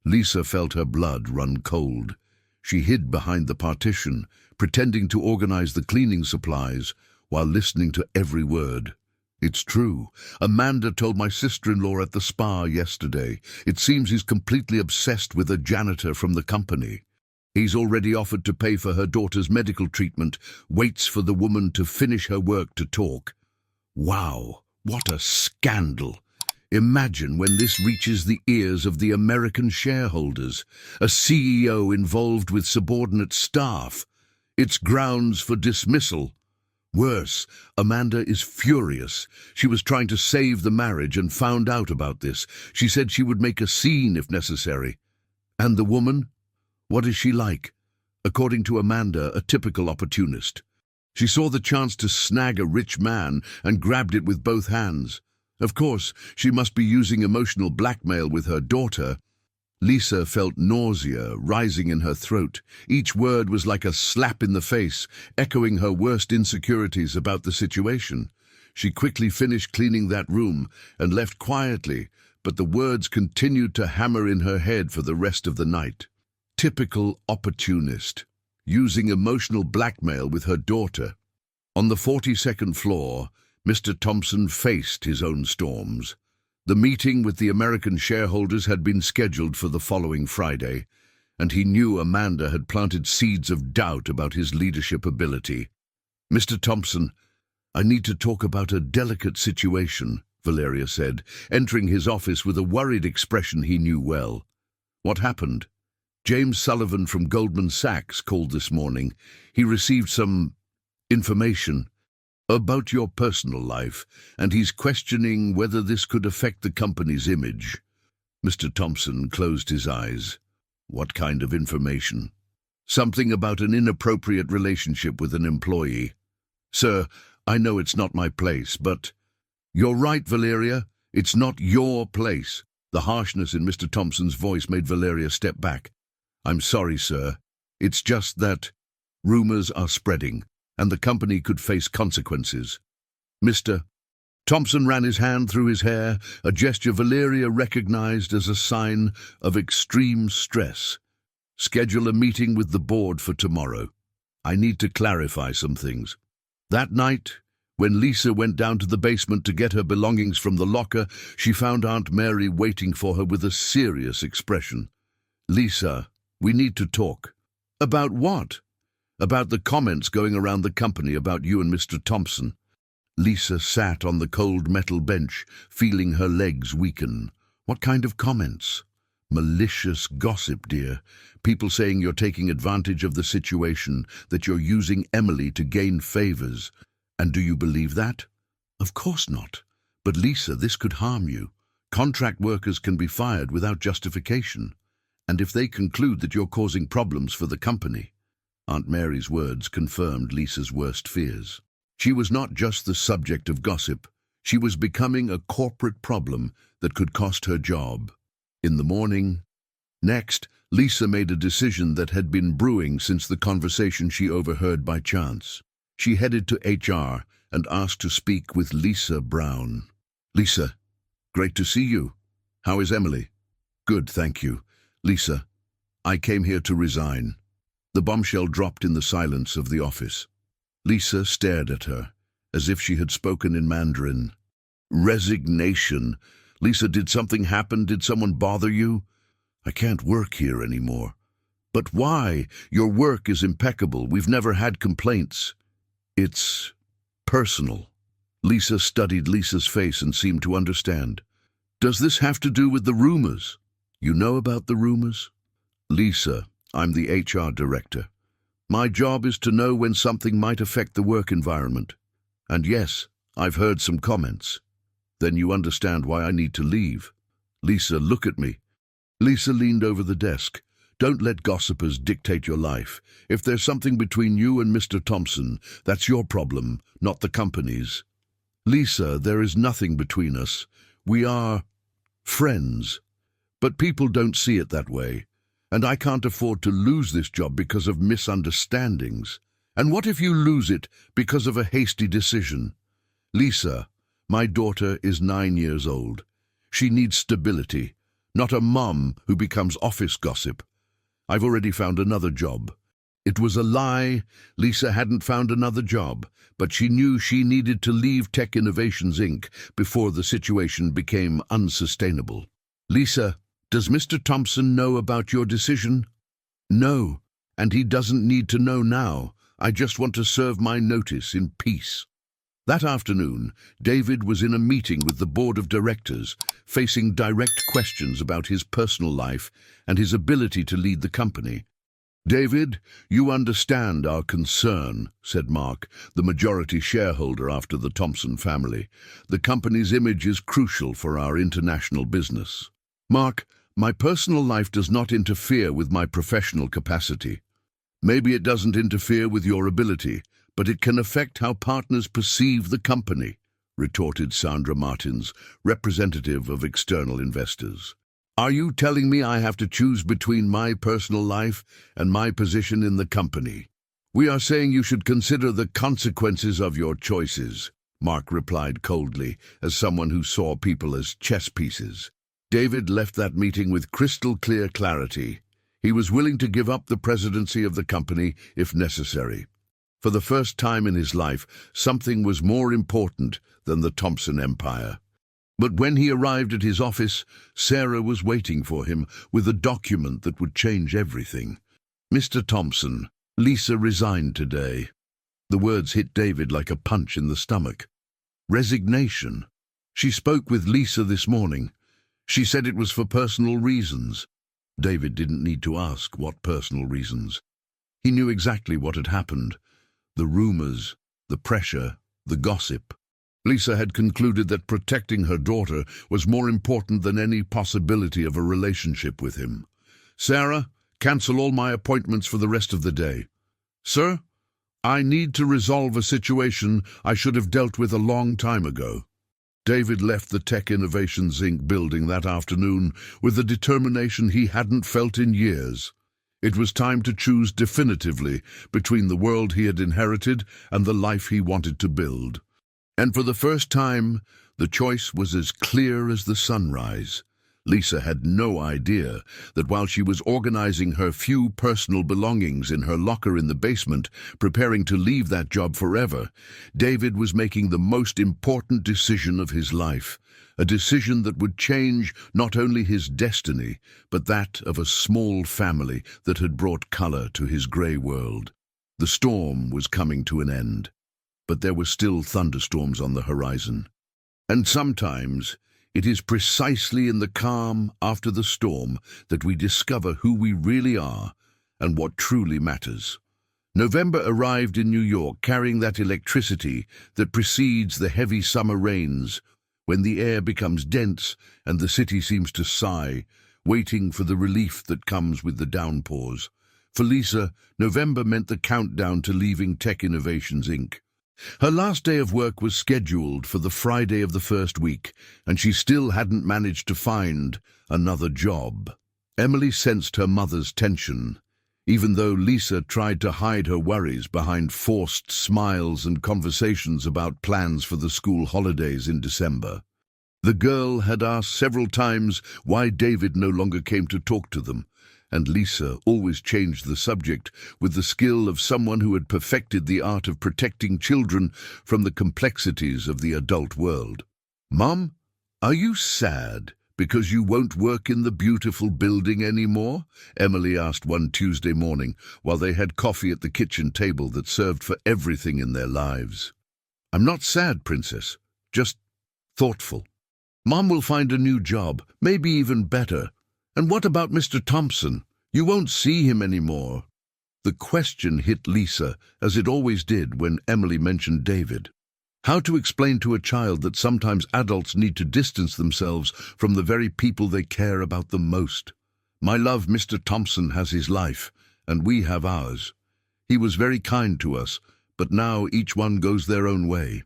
Lisa felt her blood run cold. She hid behind the partition, pretending to organize the cleaning supplies while listening to every word. "It's true. Amanda told my sister-in-law at the spa yesterday. It seems he's completely obsessed with a janitor from the company. He's already offered to pay for her daughter's medical treatment, waits for the woman to finish her work to talk." Wow, what a scandal! Imagine when this reaches the ears of the American shareholders. A CEO involved with subordinate staff. It's grounds for dismissal. Worse, Amanda is furious. She was trying to save the marriage and found out about this. She said she would make a scene if necessary. And the woman? What is she like? According to Amanda, a typical opportunist. She saw the chance to snag a rich man and grabbed it with both hands. Of course, she must be using emotional blackmail with her daughter. Lisa felt nausea rising in her throat. Each word was like a slap in the face, echoing her worst insecurities about the situation. She quickly finished cleaning that room and left quietly, but the words continued to hammer in her head for the rest of the night. Typical opportunist, using emotional blackmail with her daughter. On the 42nd floor, Mr. Thompson faced his own storms. The meeting with the American shareholders had been scheduled for the following Friday, and he knew Amanda had planted seeds of doubt about his leadership ability. "Mr. Thompson, I need to talk about a delicate situation," Valeria said, entering his office with a worried expression he knew well. "What happened?" "James Sullivan from Goldman Sachs called this morning. He received some information about your personal life, and he's questioning whether this could affect the company's image." Mr. Thompson closed his eyes. "What kind of information?" "Something about an inappropriate relationship with an employee." "Sir, I know it's not my place, but—" "You're right, Valeria. It's not your place." The harshness in Mr. Thompson's voice made Valeria step back. "I'm sorry, sir. It's just that rumors are spreading, and the company could face consequences." "Mr. Thompson ran his hand through his hair, a gesture Valeria recognized as a sign of extreme stress. "Schedule a meeting with the board for tomorrow. I need to clarify some things." That night, when Lisa went down to the basement to get her belongings from the locker, she found Aunt Mary waiting for her with a serious expression. "Lisa, we need to talk." "About what?" "About the comments going around the company about you and Mr. Thompson." Lisa sat on the cold metal bench, feeling her legs weaken. "What kind of comments?" "Malicious gossip, dear. People saying you're taking advantage of the situation, that you're using Emily to gain favors." "And do you believe that?" "Of course not. But Lisa, this could harm you. Contract workers can be fired without justification. And if they conclude that you're causing problems for the company—" Aunt Mary's words confirmed Lisa's worst fears. She was not just the subject of gossip. She was becoming a corporate problem that could cost her job. In the morning, next, Lisa made a decision that had been brewing since the conversation she overheard by chance. She headed to HR and asked to speak with Lisa Brown. "Lisa, great to see you. How is Emily?" "Good, thank you. Lisa, I came here to resign." The bombshell dropped in the silence of the office. Lisa stared at her, as if she had spoken in Mandarin. "Resignation? Lisa, did something happen? Did someone bother you?" "I can't work here anymore." "But why? Your work is impeccable. We've never had complaints." "It's personal." Lisa studied Lisa's face and seemed to understand. "Does this have to do with the rumors?" "You know about the rumors?" "Lisa, I'm the HR director. My job is to know when something might affect the work environment. And yes, I've heard some comments." "Then you understand why I need to leave." "Lisa, look at me." Lisa leaned over the desk. Don't let gossipers dictate your life. If there's something between you and Mr. Thompson, that's your problem, not the company's. Lisa, there is nothing between us. We are friends. But people don't see it that way. And I can't afford to lose this job because of misunderstandings. And what if you lose it because of a hasty decision? Lisa, my daughter is 9 years old. She needs stability, not a mom who becomes office gossip. I've already found another job. It was a lie. Lisa hadn't found another job, but she knew she needed to leave Tech Innovations Inc. before the situation became unsustainable. Lisa, does Mr. Thompson know about your decision? No, and he doesn't need to know now. I just want to serve my notice in peace. That afternoon, David was in a meeting with the board of directors, facing direct questions about his personal life and his ability to lead the company. David, you understand our concern, said Mark, the majority shareholder after the Thompson family. The company's image is crucial for our international business. Mark, my personal life does not interfere with my professional capacity. Maybe it doesn't interfere with your ability, but it can affect how partners perceive the company, retorted Sandra Martins, representative of external investors. Are you telling me I have to choose between my personal life and my position in the company? We are saying you should consider the consequences of your choices, Mark replied coldly, as someone who saw people as chess pieces. David left that meeting with crystal clear clarity. He was willing to give up the presidency of the company if necessary. For the first time in his life, something was more important than the Thompson empire. But when he arrived at his office, Sarah was waiting for him with a document that would change everything. Mr. Thompson, Lisa resigned today. The words hit David like a punch in the stomach. Resignation. She spoke with Lisa this morning. She said it was for personal reasons. David didn't need to ask what personal reasons. He knew exactly what had happened. The rumors, the pressure, the gossip. Lisa had concluded that protecting her daughter was more important than any possibility of a relationship with him. Sarah, cancel all my appointments for the rest of the day. Sir, I need to resolve a situation I should have dealt with a long time ago. David left the Tech Innovations Inc. building that afternoon with a determination he hadn't felt in years. It was time to choose definitively between the world he had inherited and the life he wanted to build. And for the first time, the choice was as clear as the sunrise. Lisa had no idea that while she was organizing her few personal belongings in her locker in the basement, preparing to leave that job forever, David was making the most important decision of his life, a decision that would change not only his destiny, but that of a small family that had brought color to his gray world. The storm was coming to an end, but there were still thunderstorms on the horizon. And sometimes it is precisely in the calm after the storm that we discover who we really are and what truly matters. November arrived in New York carrying that electricity that precedes the heavy summer rains, when the air becomes dense and the city seems to sigh, waiting for the relief that comes with the downpours. For Lisa, November meant the countdown to leaving Tech Innovations Inc. Her last day of work was scheduled for the Friday of the first week, and she still hadn't managed to find another job. Emily sensed her mother's tension, even though Lisa tried to hide her worries behind forced smiles and conversations about plans for the school holidays in December. The girl had asked several times why David no longer came to talk to them, and Lisa always changed the subject with the skill of someone who had perfected the art of protecting children from the complexities of the adult world. "Mom, are you sad because you won't work in the beautiful building anymore?" Emily asked one Tuesday morning while they had coffee at the kitchen table that served for everything in their lives. "I'm not sad, Princess, just thoughtful. Mom will find a new job, maybe even better. And what about Mr. Thompson? You won't see him anymore." The question hit Lisa, as it always did when Emily mentioned David. How to explain to a child that sometimes adults need to distance themselves from the very people they care about the most? My love, Mr. Thompson has his life, and we have ours. He was very kind to us, but now each one goes their own way.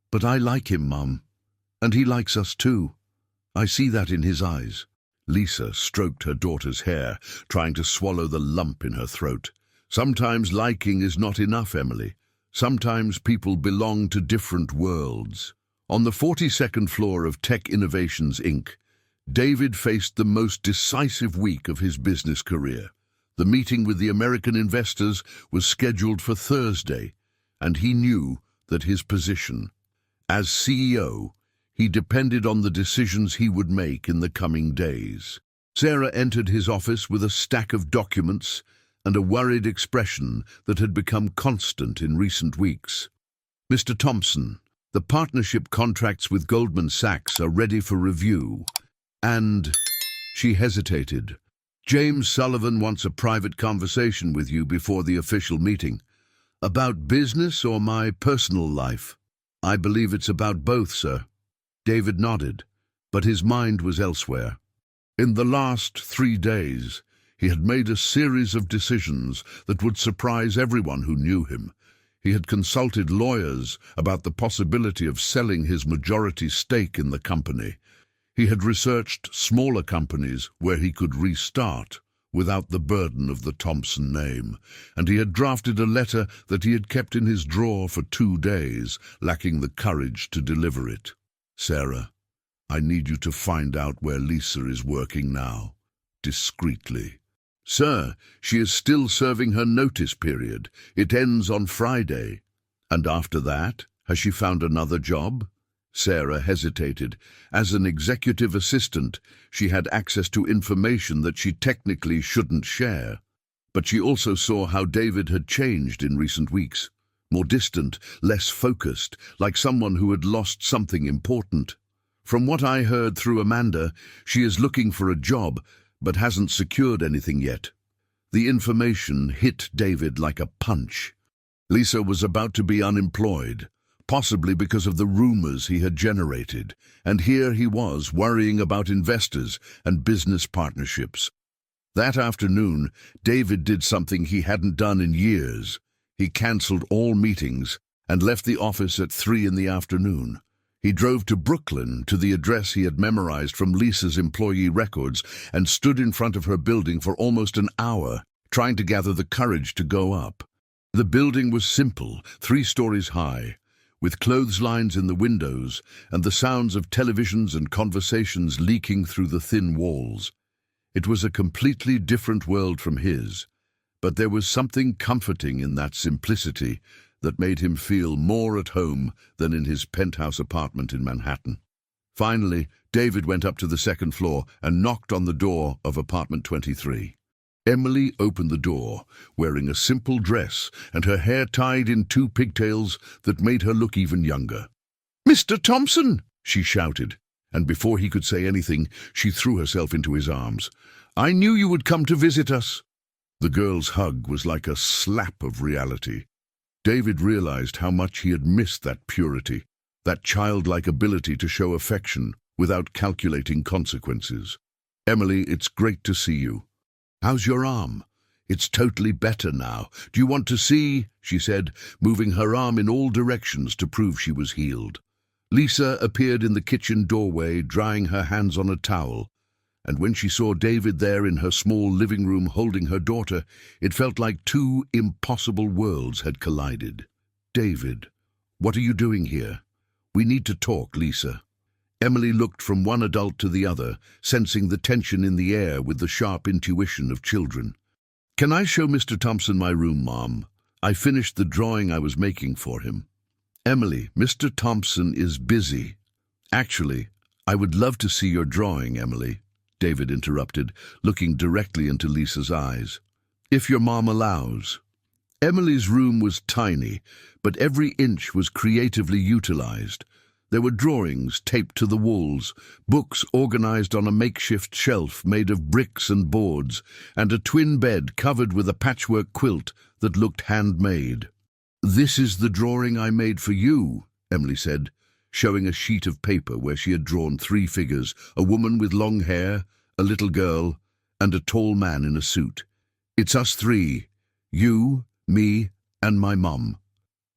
But I like him, Mum, and he likes us too. I see that in his eyes." Lisa stroked her daughter's hair, trying to swallow the lump in her throat. "Sometimes liking is not enough, Emily. Sometimes people belong to different worlds." On the 42nd floor of Tech Innovations, Inc., David faced the most decisive week of his business career. The meeting with the American investors was scheduled for Thursday, and he knew that his position as CEO, he depended on the decisions he would make in the coming days. Sarah entered his office with a stack of documents and a worried expression that had become constant in recent weeks. "Mr. Thompson, the partnership contracts with Goldman Sachs are ready for review, and—" She hesitated. "James Sullivan wants a private conversation with you before the official meeting. About business or my personal life?" "I believe it's about both, sir." David nodded, but his mind was elsewhere. In the last 3 days, he had made a series of decisions that would surprise everyone who knew him. He had consulted lawyers about the possibility of selling his majority stake in the company. He had researched smaller companies where he could restart without the burden of the Thompson name, and he had drafted a letter that he had kept in his drawer for 2 days, lacking the courage to deliver it. "Sarah, I need you to find out where Lisa is working now." Discreetly. "Sir, she is still serving her notice period. It ends on Friday." "And after that, has she found another job?" Sarah hesitated. As an executive assistant, she had access to information that she technically shouldn't share. But she also saw how David had changed in recent weeks. More distant, less focused, like someone who had lost something important. "From what I heard through Amanda, she is looking for a job, but hasn't secured anything yet." The information hit David like a punch. Lisa was about to be unemployed, possibly because of the rumors he had generated, and here he was worrying about investors and business partnerships. That afternoon, David did something he hadn't done in years. He cancelled all meetings and left the office at 3 in the afternoon. He drove to Brooklyn, to the address he had memorized from Lisa's employee records, and stood in front of her building for almost an hour, trying to gather the courage to go up. The building was simple, 3 stories high, with clotheslines in the windows and the sounds of televisions and conversations leaking through the thin walls. It was a completely different world from his, but there was something comforting in that simplicity that made him feel more at home than in his penthouse apartment in Manhattan. Finally, David went up to the 2nd floor and knocked on the door of apartment 23. Emily opened the door, wearing a simple dress and her hair tied in 2 pigtails that made her look even younger. "Mr. Thompson!" she shouted, and before he could say anything, she threw herself into his arms. "I knew you would come to visit us." The girl's hug was like a slap of reality. David realized how much he had missed that purity, that childlike ability to show affection without calculating consequences. "Emily, it's great to see you. How's your arm?" "It's totally better now. Do you want to see?" she said, moving her arm in all directions to prove she was healed. Lisa appeared in the kitchen doorway, drying her hands on a towel, and when she saw David there in her small living room holding her daughter, it felt like 2 impossible worlds had collided. "David, what are you doing here? We need to talk, Lisa." Emily looked from one adult to the other, sensing the tension in the air with the sharp intuition of children. "Can I show Mr. Thompson my room, Mom? I finished the drawing I was making for him." "Emily, Mr. Thompson is busy." "Actually, I would love to see your drawing, Emily," David interrupted, looking directly into Lisa's eyes. "If your mom allows." Emily's room was tiny, but every inch was creatively utilized. There were drawings taped to the walls, books organized on a makeshift shelf made of bricks and boards, and a twin bed covered with a patchwork quilt that looked handmade. "This is the drawing I made for you," Emily said, showing a sheet of paper where she had drawn 3 figures, a woman with long hair, a little girl, and a tall man in a suit. "It's us three. You, me, and my mum."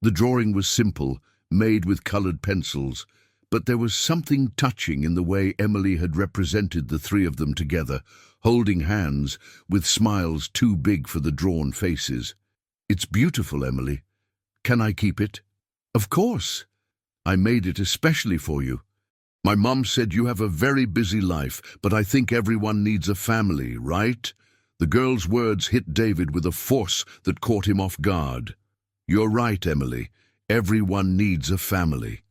The drawing was simple, made with colored pencils, but there was something touching in the way Emily had represented the three of them together, holding hands, with smiles too big for the drawn faces. "It's beautiful, Emily. Can I keep it?" "Of course. I made it especially for you. My mum said you have a very busy life, but I think everyone needs a family, right?" The girl's words hit David with a force that caught him off guard. "You're right, Emily. Everyone needs a family."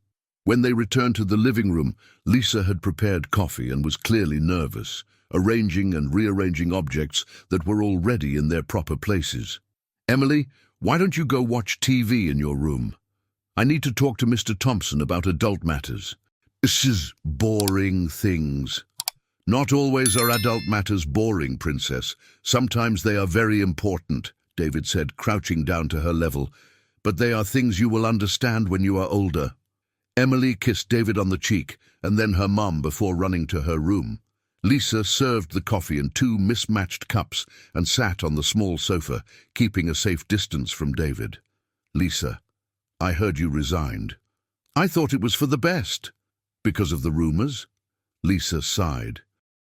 When they returned to the living room, Lisa had prepared coffee and was clearly nervous, arranging and rearranging objects that were already in their proper places. "Emily, why don't you go watch TV in your room? I need to talk to Mr. Thompson about adult matters." "This is boring things." "Not always are adult matters boring, Princess. Sometimes they are very important," David said, crouching down to her level. "But they are things you will understand when you are older." Emily kissed David on the cheek and then her mum before running to her room. Lisa served the coffee in two mismatched cups and sat on the small sofa, keeping a safe distance from David. "Lisa, I heard you resigned. I thought it was for the best." "Because of the rumors?" Lisa sighed.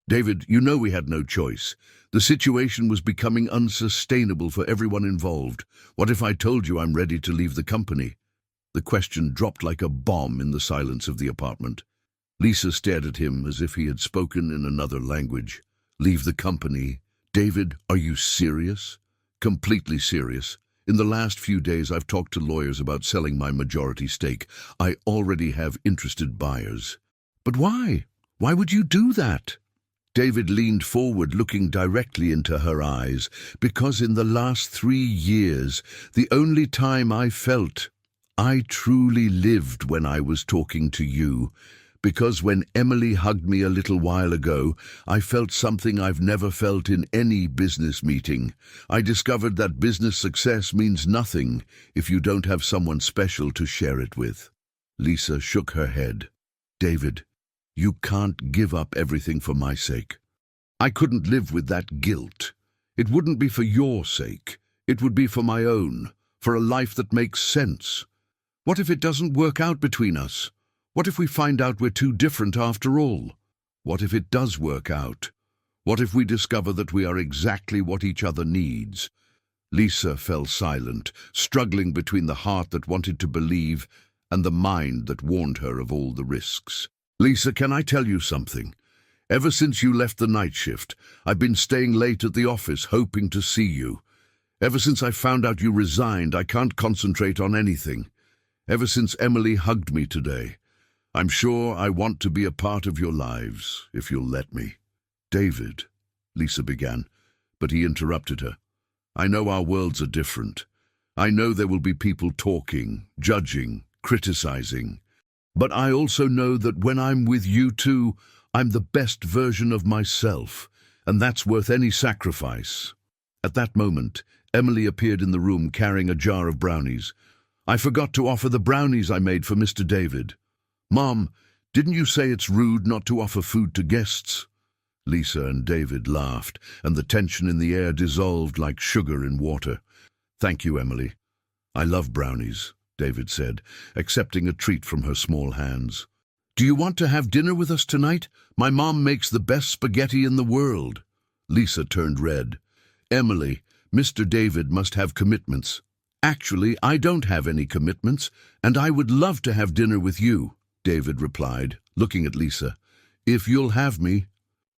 "David, you know we had no choice. The situation was becoming unsustainable for everyone involved. What if I told you I'm ready to leave the company?" The question dropped like a bomb in the silence of the apartment. Lisa stared at him as if he had spoken in another language. "Leave the company? David, are you serious?" "Completely serious. In the last few days I've talked to lawyers about selling my majority stake. I already have interested buyers." "But why? Why would you do that?" David leaned forward, looking directly into her eyes. "Because in the last 3 years, the only time I felt I truly lived when I was talking to you. Because when Emily hugged me a little while ago, I felt something I've never felt in any business meeting. I discovered that business success means nothing if you don't have someone special to share it with." Lisa shook her head. "David, you can't give up everything for my sake. I couldn't live with that guilt. It wouldn't be for your sake. It would be for my own, for a life that makes sense. What if it doesn't work out between us? What if we find out we're too different after all? What if it does work out? What if we discover that we are exactly what each other needs?" Lisa fell silent, struggling between the heart that wanted to believe and the mind that warned her of all the risks. "Lisa, can I tell you something? Ever since you left the night shift, I've been staying late at the office hoping to see you. Ever since I found out you resigned, I can't concentrate on anything. Ever since Emily hugged me today. I'm sure I want to be a part of your lives, if you'll let me." "David," Lisa began, but he interrupted her. "I know our worlds are different. I know there will be people talking, judging, criticizing. But I also know that when I'm with you two, I'm the best version of myself, and that's worth any sacrifice." At that moment, Emily appeared in the room carrying a jar of brownies. "I forgot to offer the brownies I made for Mr. David." "Mom, didn't you say it's rude not to offer food to guests?" Lisa and David laughed, and the tension in the air dissolved like sugar in water. "Thank you, Emily. I love brownies," David said, accepting a treat from her small hands. "Do you want to have dinner with us tonight? My mom makes the best spaghetti in the world." Lisa turned red. "Emily, Mr. David must have commitments." "Actually, I don't have any commitments, and I would love to have dinner with you," David replied, looking at Lisa. "If you'll have me."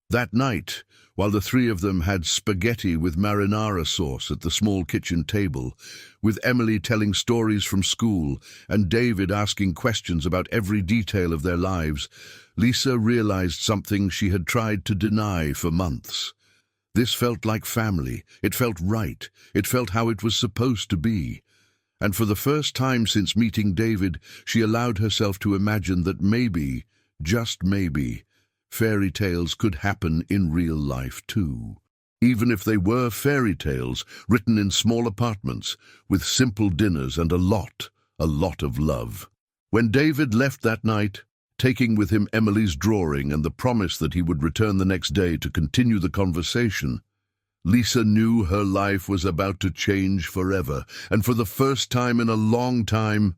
That night, while the three of them had spaghetti with marinara sauce at the small kitchen table, with Emily telling stories from school and David asking questions about every detail of their lives, Lisa realized something she had tried to deny for months. This felt like family. It felt right. It felt how it was supposed to be. And for the first time since meeting David, she allowed herself to imagine that maybe, just maybe, fairy tales could happen in real life too. Even if they were fairy tales written in small apartments, with simple dinners and a lot of love. When David left that night, taking with him Emily's drawing and the promise that he would return the next day to continue the conversation. Lisa knew her life was about to change forever, and for the first time in a long time,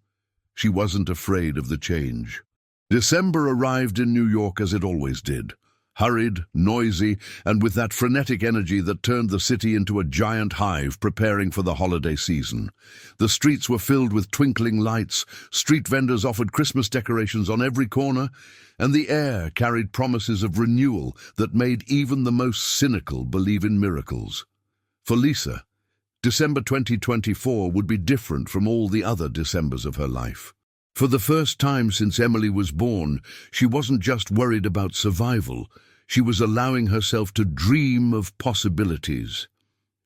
she wasn't afraid of the change. December arrived in New York as it always did. Hurried, noisy, and with that frenetic energy that turned the city into a giant hive preparing for the holiday season. The streets were filled with twinkling lights, street vendors offered Christmas decorations on every corner, and the air carried promises of renewal that made even the most cynical believe in miracles. For Lisa, December 2024 would be different from all the other Decembers of her life. For the first time since Emily was born, she wasn't just worried about survival. She was allowing herself to dream of possibilities.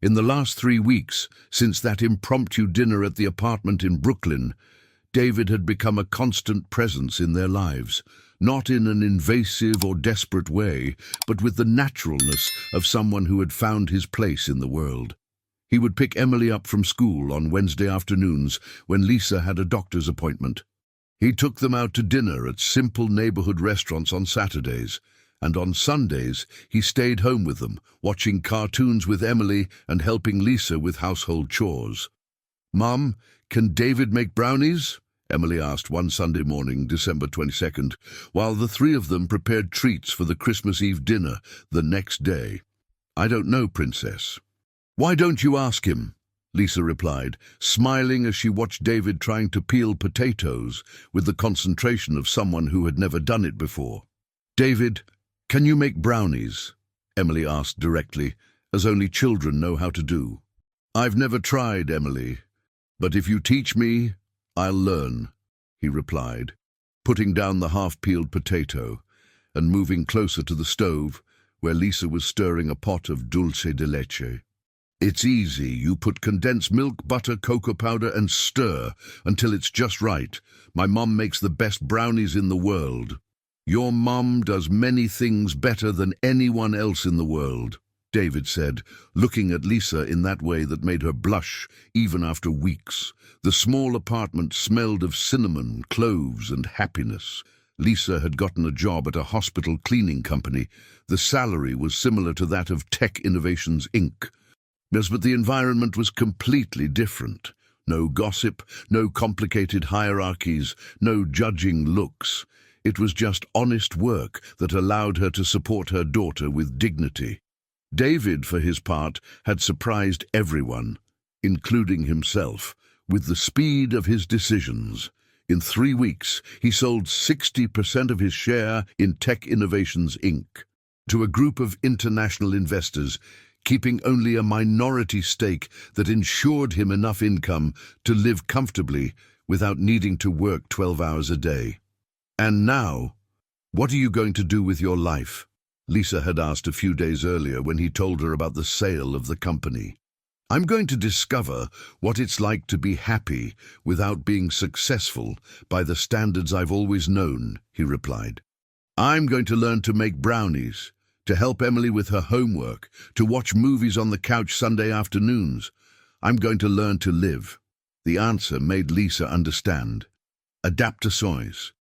In the last 3 weeks, since that impromptu dinner at the apartment in Brooklyn, David had become a constant presence in their lives, not in an invasive or desperate way, but with the naturalness of someone who had found his place in the world. He would pick Emily up from school on Wednesday afternoons when Lisa had a doctor's appointment. He took them out to dinner at simple neighborhood restaurants on Saturdays, and on Sundays he stayed home with them, watching cartoons with Emily and helping Lisa with household chores. "Mom, can David make brownies?" Emily asked one Sunday morning, December 22nd, while the three of them prepared treats for the Christmas Eve dinner the next day. "I don't know, Princess." "Why don't you ask him?" Lisa replied, smiling as she watched David trying to peel potatoes with the concentration of someone who had never done it before. "David, can you make brownies?" Emily asked directly, as only children know how to do. "I've never tried, Emily, but if you teach me, I'll learn," he replied, putting down the half-peeled potato and moving closer to the stove where Lisa was stirring a pot of dulce de leche. "It's easy. You put condensed milk, butter, cocoa powder, and stir until it's just right. My mom makes the best brownies in the world." "Your mom does many things better than anyone else in the world," David said, looking at Lisa in that way that made her blush even after weeks. The small apartment smelled of cinnamon, cloves, and happiness. Lisa had gotten a job at a hospital cleaning company. The salary was similar to that of Tech Innovations, Inc. Yes, but the environment was completely different. No gossip, no complicated hierarchies, no judging looks. It was just honest work that allowed her to support her daughter with dignity. David, for his part, had surprised everyone, including himself, with the speed of his decisions. In 3 weeks, he sold 60% of his share in Tech Innovations, Inc. to a group of international investors, keeping only a minority stake that ensured him enough income to live comfortably without needing to work 12 hours a day. "And now, what are you going to do with your life?" Lisa had asked a few days earlier when he told her about the sale of the company. "I'm going to discover what it's like to be happy without being successful by the standards I've always known," he replied. "I'm going to learn to make brownies, to help Emily with her homework, to watch movies on the couch Sunday afternoons. I'm going to learn to live." The answer made Lisa understand. Adaptações.